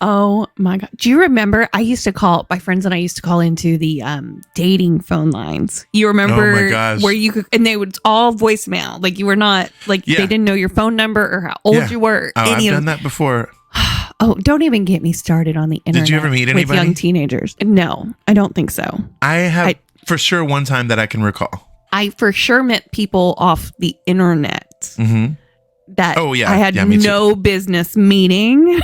Oh my God. Do you remember? I used to call, my friends and I used to call into the dating phone lines. You remember Oh my gosh. where you could, and they would all voicemail. Like you were not, like they didn't know your phone number or how old you were. Oh, I've done that before. Oh, don't even get me started on the internet. Did you ever meet anybody? With young teenagers? No, I don't think so. I have for sure one time that I can recall. I for sure met people off the internet. Mm-hmm. That I had no business meeting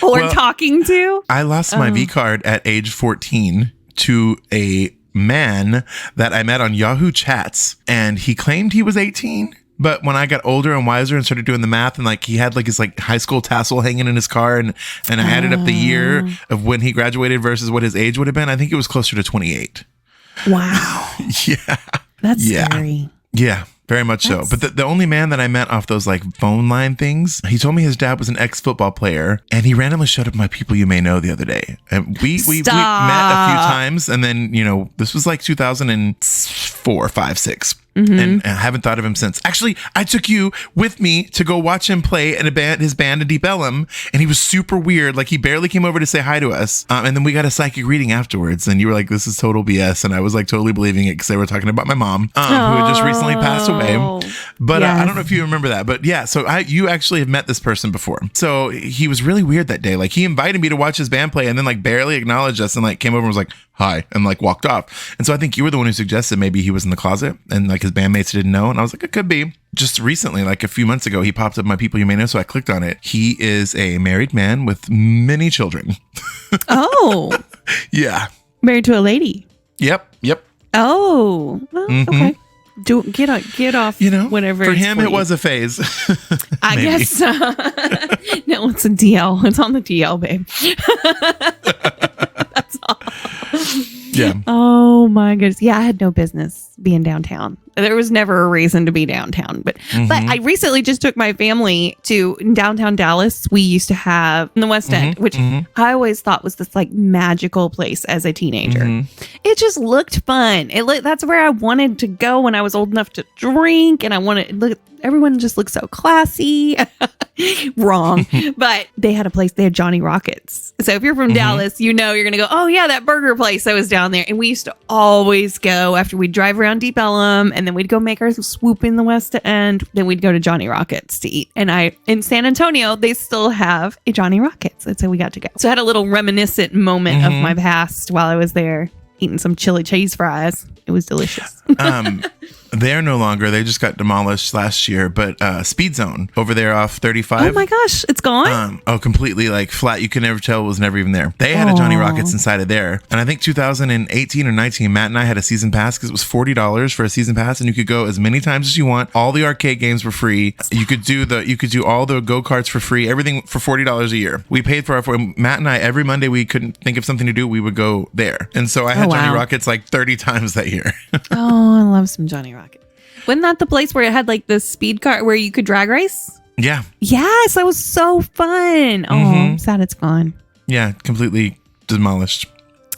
or talking to. I lost my V card at age 14 to a man that I met on Yahoo Chats, and he claimed he was 18. But when I got older and wiser and started doing the math, and like he had like his like high school tassel hanging in his car, and I added up the year of when he graduated versus what his age would have been, I think it was closer to 28. Wow. Yeah. That's scary. Yeah. Very much so. But the only man that I met off those like phone line things, he told me his dad was an ex-football player, and he randomly showed up my People You May Know the other day. And we met a few times, and then, you know, this was like 2004, 5, 6. Mm-hmm. And I haven't thought of him since. Actually, I took you with me to go watch him play in his band in Deep Ellum, and he was super weird. Like he barely came over to say hi to us. And then we got a psychic reading afterwards, and you were like, "This is total BS," and I was like totally believing it because they were talking about my mom, who had just recently passed away. But I don't know if you remember that. But yeah, so you actually have met this person before. So he was really weird that day. Like he invited me to watch his band play, and then like barely acknowledged us, and like came over and was like, "Hi," and like walked off. And so I think you were the one who suggested maybe he was in the closet and like his bandmates didn't know. And I was like, it could be. Just recently, like a few months ago, he popped up my People You May Know. So I clicked on it. He is a married man with many children. Oh. Yeah. Married to a lady. Yep. Oh. Well, okay. Get off. You know, whenever for him it was a phase. I guess. No, it's a DL. It's on the DL, babe. That's all. Yeah. Oh my goodness. Yeah, I had no business being downtown. There was never a reason to be downtown, but I recently just took my family to downtown Dallas. We used to have in the West End, which I always thought was this like magical place as a teenager. It just looked fun. That's where I wanted to go when I was old enough to drink, and I wanted everyone just looked so classy. Wrong. But they had a place, they had Johnny Rockets. So if you're from Dallas, you know you're going to go, oh yeah, that burger place that was down there. And we used to always go after we'd drive around Deep Ellum, and then we'd go make our swoop in the West End. Then we'd go to Johnny Rockets to eat. And in San Antonio, they still have a Johnny Rockets. That's how we got to go. So I had a little reminiscent moment of my past while I was there eating some chili cheese fries. It was delicious. They're no longer. They just got demolished last year. But Speed Zone over there off 35. Oh my gosh, it's gone? Completely like flat. You could never tell it was never even there. They had a Johnny Rockets inside of there. And I think 2018 or 19, Matt and I had a season pass because it was $40 for a season pass, and you could go as many times as you want. All the arcade games were free. You could do all the go-karts for free. Everything for $40 a year. We paid for Matt and I, every Monday we couldn't think of something to do, we would go there. And so I had Johnny Rockets like 30 times that year. Oh, I love some Johnny Rockets. Wasn't that the place where it had like the speed car where you could drag race? Yeah. Yes, that was so fun. Oh, I'm sad it's gone. Yeah, completely demolished.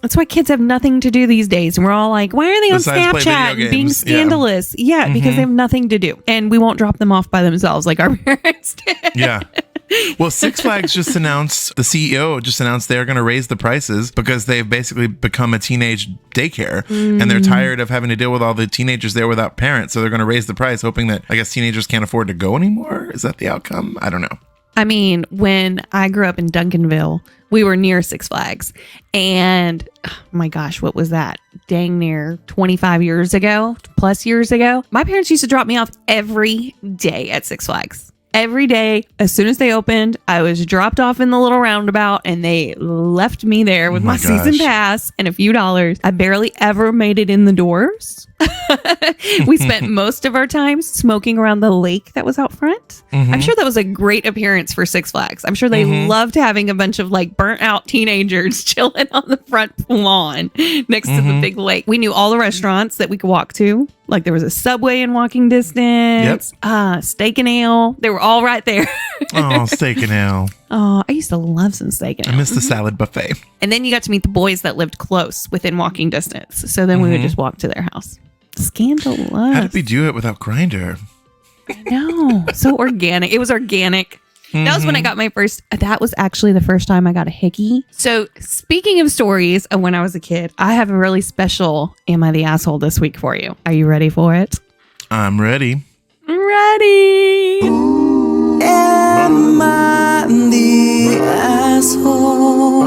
That's why kids have nothing to do these days. And we're all like, why are they on Snapchat and being scandalous? Yeah, because they have nothing to do. And we won't drop them off by themselves like our parents did. Yeah. Well, Six Flags the CEO just announced they're going to raise the prices because they've basically become a teenage daycare and they're tired of having to deal with all the teenagers there without parents. So they're going to raise the price, hoping that, I guess, teenagers can't afford to go anymore. Is that the outcome? I don't know. I mean, when I grew up in Duncanville, we were near Six Flags. And oh my gosh, what was that? Dang near 25 years ago, plus years ago. My parents used to drop me off every day at Six Flags. Every day, as soon as they opened, I was dropped off in the little roundabout and they left me there with my season pass and a few dollars. I barely ever made it in the doors. We spent most of our time smoking around the lake that was out front. I'm sure that was a great appearance for Six Flags. I'm sure they loved having a bunch of like burnt out teenagers chilling on the front lawn next to the big lake. We knew all the restaurants that we could walk to. Like there was a Subway in walking distance, Steak and Ale. They were all right there. Oh, Steak and Ale. Oh, I used to love some Steak and Ale. I miss the salad buffet. And then you got to meet the boys that lived close within walking distance. So then we would just walk to their house. Scandalous. How did we do it without Grindr? I know. So organic. It was organic. That was when I got my first. That was actually the first time I got a hickey. So speaking of stories of when I was a kid, I have a really special Am I the Asshole this week for you. Are you ready for it? I'm ready. Ready. Am I the asshole?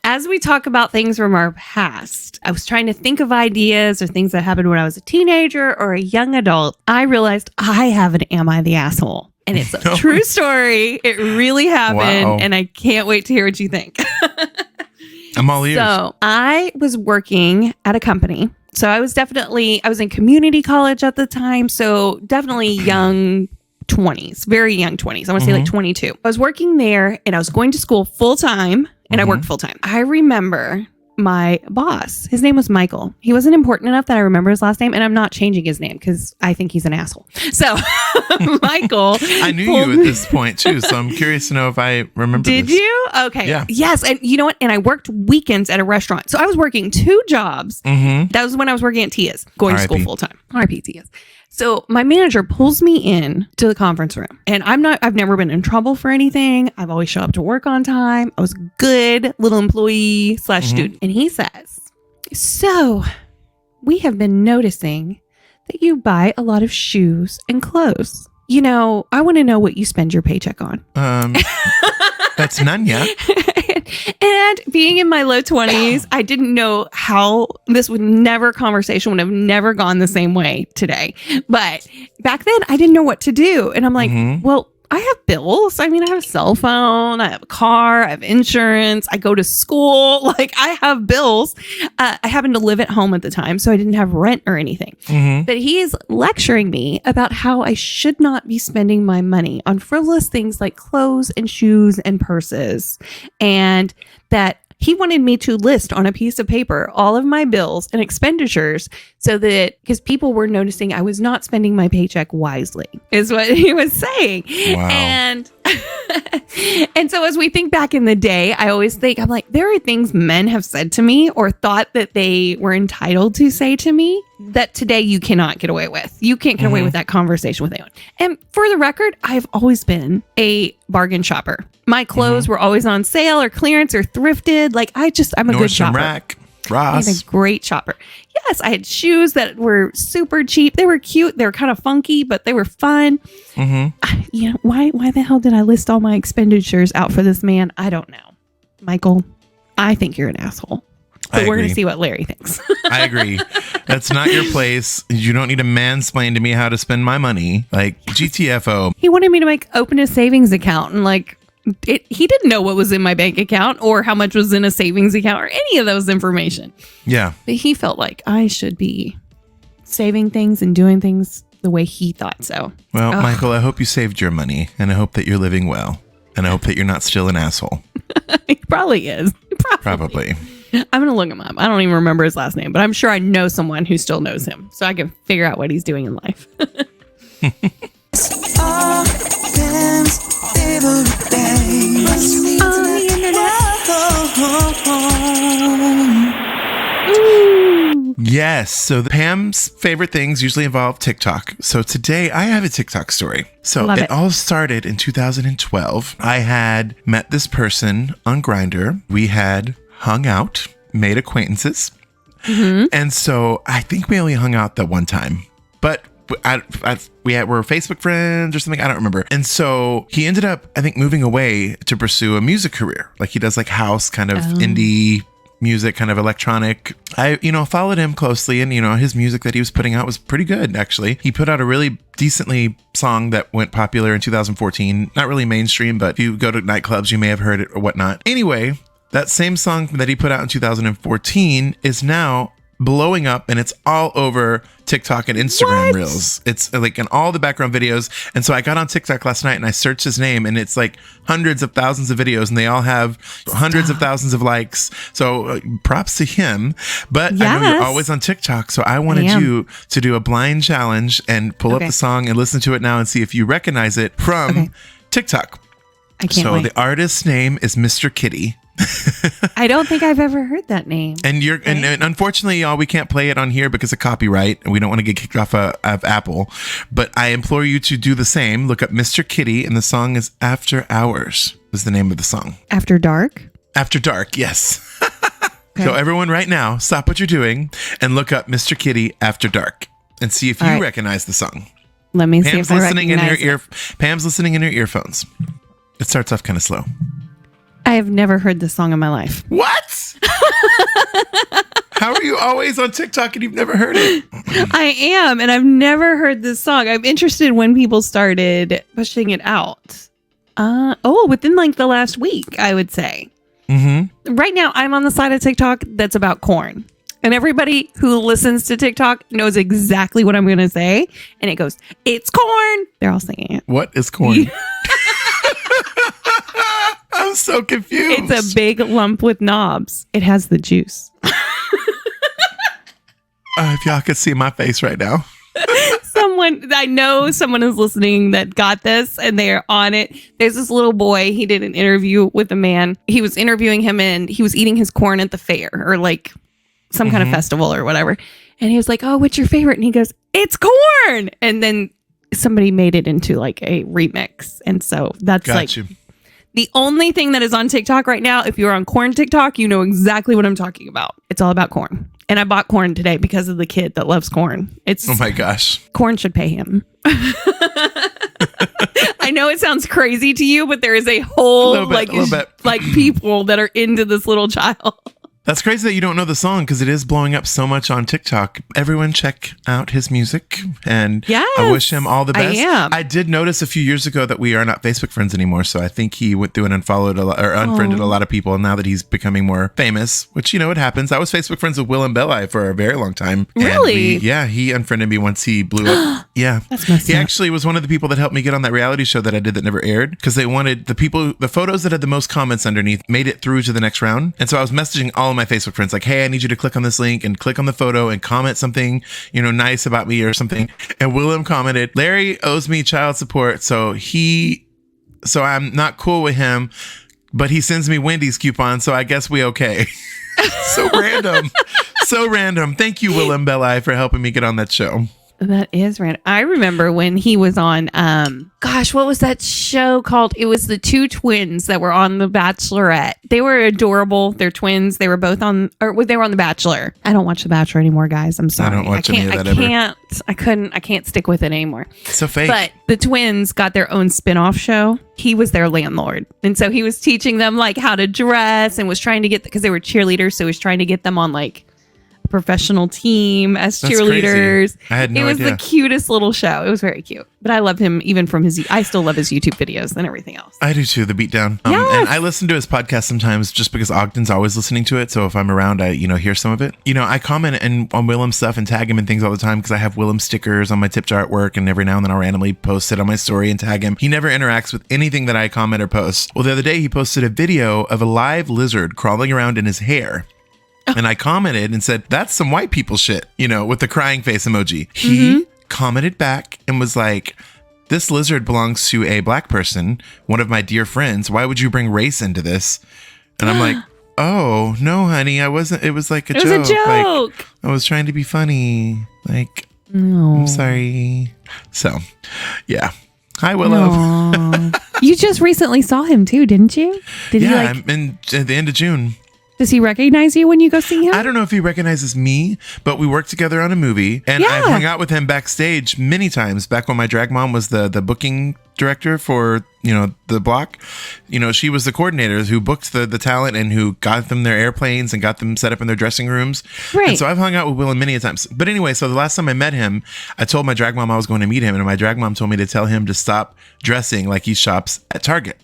As we talk about things from our past, I was trying to think of ideas or things that happened when I was a teenager or a young adult. I realized I have an Am I the Asshole? And it's a true story. It really happened. Wow. And I can't wait to hear what you think. I'm all ears. So I was working at a company. So I was in community college at the time. So definitely young 20s, very young 20s. I want to say like 22. I was working there and I was going to school full time and I worked full time. I remember my boss, his name was Michael. He wasn't important enough that I remember his last name, and I'm not changing his name because I think he's an asshole. So Michael. I knew you at this point too, so I'm curious to know if I remember Did this. you? Okay. Yeah. Yes. And you know what? And I worked weekends at a restaurant. So I was working 2 jobs. That was when I was working at Tia's, going to school full time. RIP Tia's. So my manager pulls me in to the conference room, and I've never been in trouble for anything. I've always show up to work on time. I was a good little employee / student. And he says, so we have been noticing that you buy a lot of shoes and clothes. You know, I want to know what you spend your paycheck on. That's none yet. And being in my low 20s, I didn't know how conversation would have never gone the same way today. But back then I didn't know what to do. And I'm like, well, I have bills. I mean, I have a cell phone, I have a car, I have insurance, I go to school. Like, I have bills. I happened to live at home at the time, so I didn't have rent or anything. But he is lecturing me about how I should not be spending my money on frivolous things like clothes and shoes and purses. And that he wanted me to list on a piece of paper all of my bills and expenditures so that, because people were noticing I was not spending my paycheck wisely, is what he was saying. Wow. And so as we think back in the day, I always think, I'm like, there are things men have said to me or thought that they were entitled to say to me that today you cannot get away with. You can't get away with that conversation with anyone. And for the record, I've always been a bargain shopper. My clothes were always on sale or clearance or thrifted. Like, I'm a good shopper. Rack, Ross. I'm a great shopper. Yes, I had shoes that were super cheap. They were cute. They were kind of funky, but they were fun. You know, why the hell did I list all my expenditures out for this man? I don't know. Michael, I think you're an asshole. But we're going to see what Larry thinks. I agree. That's not your place. You don't need to mansplain to me how to spend my money. Like, GTFO. He wanted me to open a savings account, and he didn't know what was in my bank account or how much was in a savings account or any of those information. Yeah. But he felt like I should be saving things and doing things the way he thought so. Well, Michael, I hope you saved your money, and I hope that you're living well, and I hope that you're not still an asshole. He probably is. Probably. I'm going to look him up. I don't even remember his last name, but I'm sure I know someone who still knows him, so I can figure out what he's doing in life. Yes. So Pam's favorite things usually involve TikTok. So today I have a TikTok story. So it all started in 2012. I had met this person on Grindr. We had hung out, made acquaintances. And so I think we only hung out that one time, but we were Facebook friends or something. I don't remember. And so he ended up, I think, moving away to pursue a music career. Like, he does house kind of indie music, kind of electronic. I, followed him closely, and, his music that he was putting out was pretty good, actually. He put out a really decently song that went popular in 2014. Not really mainstream, but if you go to nightclubs, you may have heard it or whatnot. Anyway, that same song that he put out in 2014 is now blowing up, and it's all over TikTok and Instagram Reels. It's in all the background videos. And so I got on TikTok last night and I searched his name, and it's hundreds of thousands of videos, and they all have hundreds of thousands of likes. So props to him. But I know you're always on TikTok, so I wanted you to do a blind challenge and pull up the song and listen to it now and see if you recognize it from TikTok. I can't So wait. the artist's name is Mr. Kitty. I don't think I've ever heard that name. And and unfortunately, y'all, we can't play it on here because of copyright, and we don't want to get kicked off of Apple. But I implore you to do the same. Look up Mr. Kitty, and the song is "After Hours." Is the name of the song. After Dark? After Dark, yes. Okay. So everyone, right now, stop what you're doing and look up Mr. Kitty After Dark, and see if you recognize the song. Let me see Pam's if I listening in her recognize it. Pam's listening in her earphones. It starts off kind of slow. I have never heard this song in my life. What? How are you always on TikTok and you've never heard it? I am, and I've never heard this song. I'm interested when people started pushing it out. Within like the last week, I would say. Mm-hmm. Right now, I'm on the side of TikTok that's about corn. And everybody who listens to TikTok knows exactly what I'm going to say. And it goes, "It's corn." They're all singing it. What is corn? I'm so confused. It's a big lump with knobs. It has the juice. If y'all could see my face right now. I know someone is listening that got this and they're on it. There's this little boy. He did an interview with a man. He was interviewing him and he was eating his corn at the fair or like some kind of festival or whatever. And he was like, "Oh, what's your favorite?" And he goes, "It's corn." And then somebody made it into like a remix. And so that's the only thing that is on TikTok right now. If you're on corn TikTok, you know exactly what I'm talking about. It's all about corn. And I bought corn today because of the kid that loves corn. Oh my gosh. Corn should pay him. I know it sounds crazy to you, but there is a whole like people that are into this little child. That's crazy that you don't know the song because it is blowing up so much on TikTok. Everyone check out his music, and I wish him all the best. I did notice a few years ago that we are not Facebook friends anymore, so I think he went through and unfollowed unfriended a lot of people now that he's becoming more famous, which, you know, it happens. I was Facebook friends with Will and Belli for a very long time. Really? He unfriended me once he blew up. Yeah. That's messed He up. actually was one of the people that helped me get on that reality show that I did that never aired because they wanted the photos that had the most comments underneath made it through to the next round. And so I was messaging all of my Facebook friends like, "Hey, I need you to click on this link and click on the photo and comment something, you know, nice about me or something." And Willem commented, "Larry owes me child support, so I'm not cool with him, but he sends me Wendy's coupons, so I guess we okay." So random. So random. Thank you, Willem Belli, for helping me get on that show. That is random. I remember when he was on, what was that show called? It was the two twins that were on The Bachelorette. They were adorable. They're twins. They were both they were on The Bachelor. I don't watch The Bachelor anymore, guys. I'm sorry. I don't watch any of that ever. I can't stick with it anymore. So fake. But the twins got their own spin-off show. He was their landlord. And so he was teaching them like how to dress and was trying to because they were cheerleaders. So he was trying to get them on like professional team as cheerleaders. I had no idea. It was the cutest little show. It was very cute. But I love him even from I still love his YouTube videos and everything else. I do too, the beatdown. Yes. And I listen to his podcast sometimes just because Ogden's always listening to it. So if I'm around, I, hear some of it. I comment on Willem's stuff and tag him and things all the time because I have Willem stickers on my tip jar artwork, and every now and then I'll randomly post it on my story and tag him. He never interacts with anything that I comment or post. Well, the other day he posted a video of a live lizard crawling around in his hair. And I commented and said, "That's some white people shit," with the crying face emoji. He commented back and was like, "This lizard belongs to a black person, one of my dear friends. Why would you bring race into this?" And I'm like, "Oh, no, honey, I wasn't. It was like a joke. It was a joke. Like, I was trying to be funny. Like, no. I'm sorry." So, yeah. Hi, Willow. You just recently saw him too, didn't you? At the end of June. Does he recognize you when you go see him? I don't know if he recognizes me, but we worked together on a movie, and I've hung out with him backstage many times. Back when my drag mom was the booking director for the block, she was the coordinator who booked the talent and who got them their airplanes and got them set up in their dressing rooms. Right. And so I've hung out with Willem many times. But anyway, so the last time I met him, I told my drag mom I was going to meet him, and my drag mom told me to tell him to stop dressing like he shops at Target.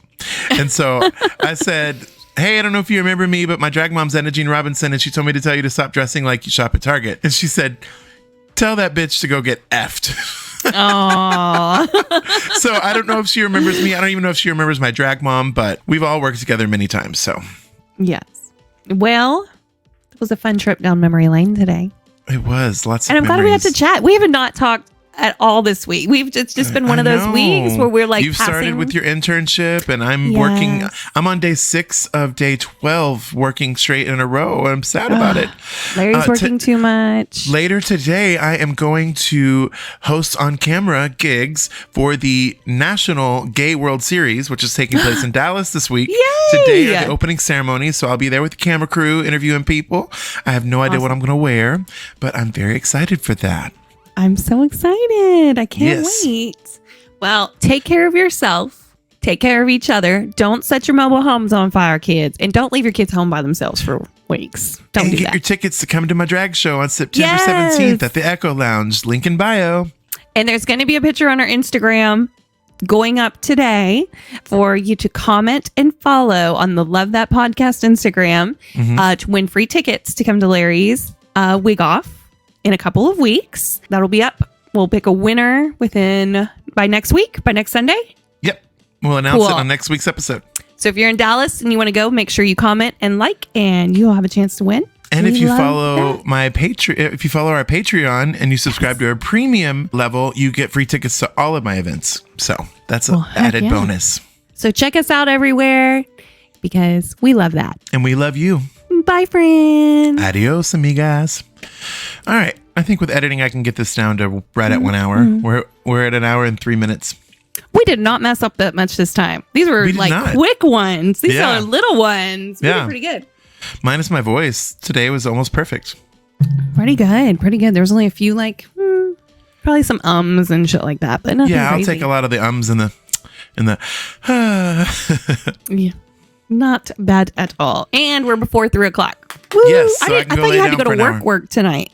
And so I said, "Hey, I don't know if you remember me, but my drag mom's Anna Jean Robinson, and she told me to tell you to stop dressing like you shop at Target." And she said, "Tell that bitch to go get effed." Aww. So I don't know if she remembers me. I don't even know if she remembers my drag mom, but we've all worked together many times. So yes. Well, it was a fun trip down memory lane today. It was lots of and I'm glad we got to chat. We have not talked at all this week. It's just been one of those weeks where we're like, you've started with your internship, and I'm working. I'm on day 6 of day 12, working straight in a row. I'm sad about it. Larry's working too much. Later today, I am going to host on camera gigs for the National Gay World Series, which is taking place in Dallas this week. Yay! Today are the opening ceremonies, so I'll be there with the camera crew interviewing people. I have no idea what I'm going to wear, but I'm very excited for that. I'm so excited. I can't wait. Well, take care of yourself. Take care of each other. Don't set your mobile homes on fire, kids. And don't leave your kids home by themselves for weeks. Don't do that. Get your tickets to come to my drag show on September 17th at the Echo Lounge. Link in bio. And there's going to be a picture on our Instagram going up today for you to comment and follow on the Love That Podcast Instagram to win free tickets to come to Larry's Wig Off in a couple of weeks. That'll be up. We'll pick a winner by next week, by next Sunday. Yep. We'll announce it on next week's episode. So if you're in Dallas and you want to go, make sure you comment and like, and you'll have a chance to win. And if you follow our Patreon and you subscribe to our premium level, you get free tickets to all of my events. So that's an added bonus. So check us out everywhere because we love that. And we love you. Bye, friends. Adios, amigas. All right. I think with editing, I can get this down to right at 1 hour. We're at 1 hour and 3 minutes. We did not mess up that much this time. These were like quick ones. These are little ones. We did pretty good. Minus my voice, today was almost perfect. Pretty good. There was only a few probably some ums and shit like that, but nothing crazy. I'll take a lot of the ums and the yeah, not bad at all. And we're before 3:00. Woo! Yes, so I thought you had to go to work tonight.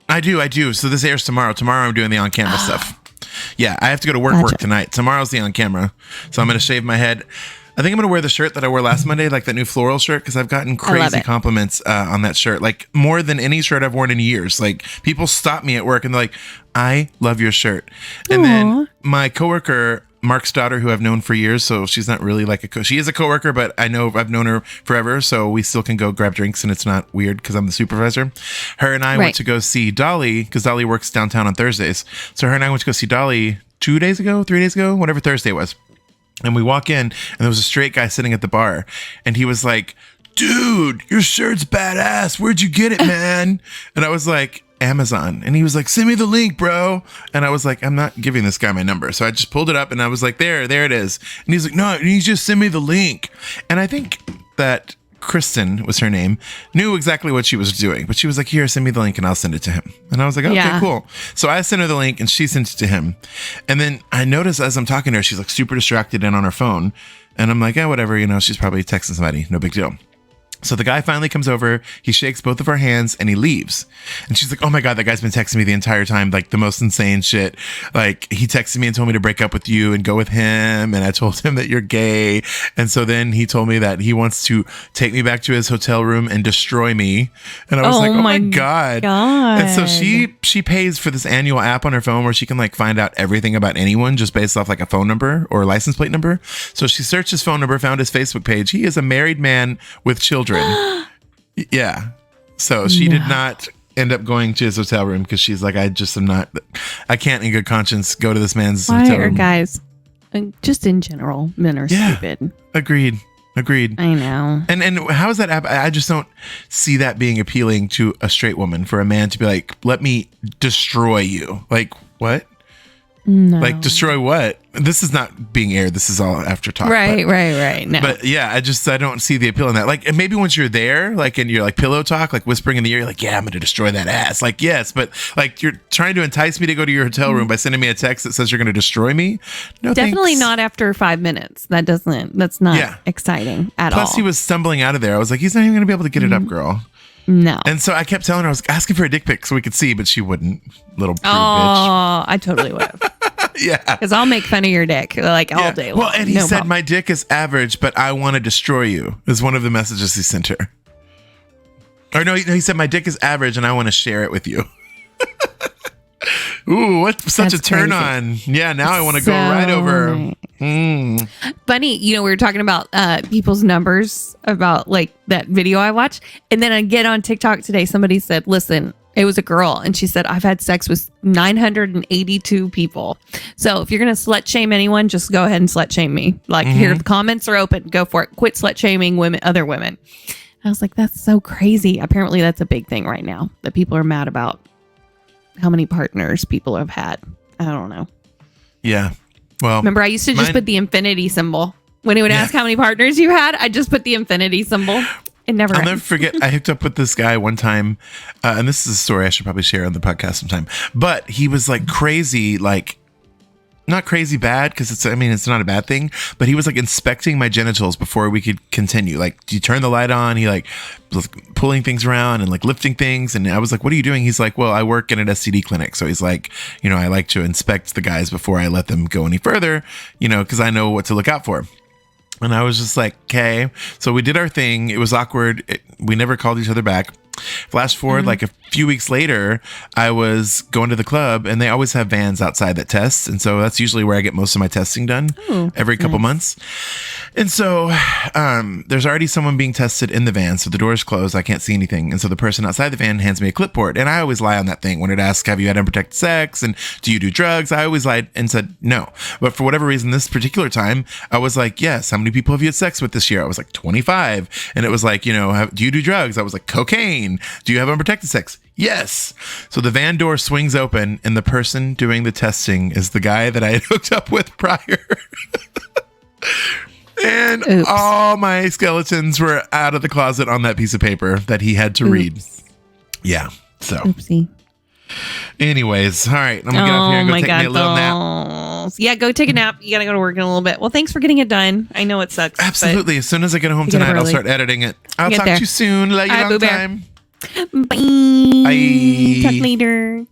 I do. So this airs tomorrow. Tomorrow I'm doing the on-camera stuff. Yeah, I have to go to work tonight. Tomorrow's the on-camera. So I'm going to shave my head. I think I'm going to wear the shirt that I wore last Monday, like that new floral shirt, because I've gotten crazy compliments on that shirt, like more than any shirt I've worn in years. Like people stop me at work and they're like, I love your shirt. And then my coworker, Mark's daughter, who I've known for years, so she's not really like she is a coworker, but I've known her forever, so we still can go grab drinks and it's not weird because I'm the supervisor. Her and I went to go see Dolly because Dolly works downtown on Thursdays. So her and I went to go see Dolly 3 days ago, whatever Thursday was. And we walk in and there was a straight guy sitting at the bar and he was like, dude, your shirt's badass. Where'd you get it, man? And I was like, Amazon. And he was like, send me the link, bro. And I was like, I'm not giving this guy my number. So I just pulled it up and I was like, there it is. And he's like, no, you just send me the link. And I think that Kristen was her name, knew exactly what she was doing, but she was like, here, send me the link and I'll send it to him. And I was like, okay, cool. So I sent her the link and she sent it to him. And then I noticed as I'm talking to her, she's like super distracted and on her phone. And I'm like, whatever, she's probably texting somebody. No big deal. So the guy finally comes over, he shakes both of our hands and he leaves. And she's like, oh my God, that guy's been texting me the entire time, like the most insane shit. Like he texted me and told me to break up with you and go with him. And I told him that you're gay. And so then he told me that he wants to take me back to his hotel room and destroy me. And I was like, oh my God. And so she pays for this annual app on her phone where she can like find out everything about anyone just based off like a phone number or a license plate number. So she searched his phone number, found his Facebook page. He is a married man with children. Yeah. So she did not end up going to his hotel room because she's like, I can't in good conscience go to this man's hotel room. Guys, just in general, men are stupid. Agreed. I know. And how is that app? I just don't see that being appealing to a straight woman for a man to be like, let me destroy you. Like, what? No. Like destroy what? This is not being aired. This is all after talk. Right. No. But yeah, I don't see the appeal in that. Like, and maybe once you're there, like, and you're like pillow talk, like whispering in the ear, you're like, yeah, I'm going to destroy that ass. Like, yes, but like you're trying to entice me to go to your hotel room by sending me a text that says you're going to destroy me. No, definitely thanks. not after 5 minutes. That's not exciting at all. Plus he was stumbling out of there. I was like, he's not even going to be able to get it up, girl. No. And so I kept telling her, I was asking for a dick pic so we could see, but she wouldn't. Little prude bitch. Oh, I totally would have. Yeah. Because I'll make fun of your dick like all day long. Well, and he said, my dick is average, but I want to destroy you, is one of the messages he sent her. Or no, he said, my dick is average and I want to share it with you. Ooh, what such a turn on. Yeah, now I want to go right over. Funny, we were talking about people's numbers about like that video I watched. And then I get on TikTok today, somebody said, listen, It was a girl. And she said, I've had sex with 982 people. So if you're going to slut shame anyone, just go ahead and slut shame me. Like, here, the comments are open. Go for it. Quit slut shaming other women. I was like, that's so crazy. Apparently, that's a big thing right now that people are mad about how many partners people have had. I don't know. Yeah. Well, remember, I used to just put the infinity symbol. When it would ask how many partners you had, I just put the infinity symbol. It never I'll ends. never forget. I hooked up with this guy one time, and this is a story I should probably share on the podcast sometime. But he was like crazy, like not crazy bad, because it's not a bad thing. But he was like inspecting my genitals before we could continue. Like, do you turn the light on? He like was pulling things around and like lifting things. And I was like, what are you doing? He's like, well, I work in an STD clinic. So he's like, I like to inspect the guys before I let them go any further, because I know what to look out for. And I was just like, okay. So we did our thing. It was awkward. We never called each other back. Flash forward, like a few weeks later, I was going to the club, and they always have vans outside that test. And so that's usually where I get most of my testing done every couple months. And so there's already someone being tested in the van. So the door's closed. I can't see anything. And so the person outside the van hands me a clipboard. And I always lie on that thing when it asks, have you had unprotected sex? And do you do drugs? I always lied and said no. But for whatever reason, this particular time, I was like, yes. How many people have you had sex with this year? I was like 25. And it was like, do you do drugs? I was like, cocaine. Do you have unprotected sex? Yes. So the van door swings open, and the person doing the testing is the guy that I had hooked up with prior. And all my skeletons were out of the closet on that piece of paper that he had to read. Yeah. So. Oopsie. Anyways, all right. I'm going to get up here and go take me a little nap. Yeah, go take a nap. You got to go to work in a little bit. Well, thanks for getting it done. I know it sucks. Absolutely. As soon as I get home tonight, I'll start editing it. I'll talk to you soon. Love you long time. Bye. Bye. Talk later.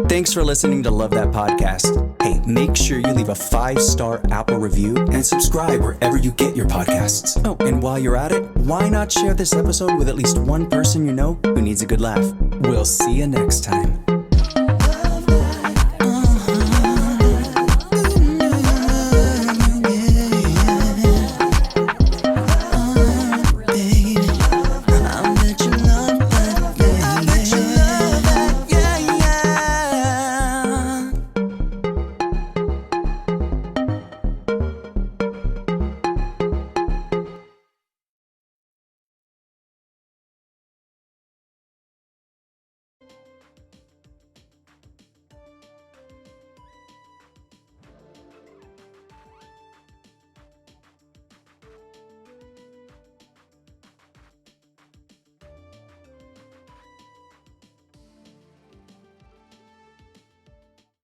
Thanks for listening to Love That Podcast. Hey, make sure you leave a 5-star Apple review and subscribe wherever you get your podcasts. Oh, and while you're at it, why not share this episode with at least one person you know who needs a good laugh? We'll see you next time.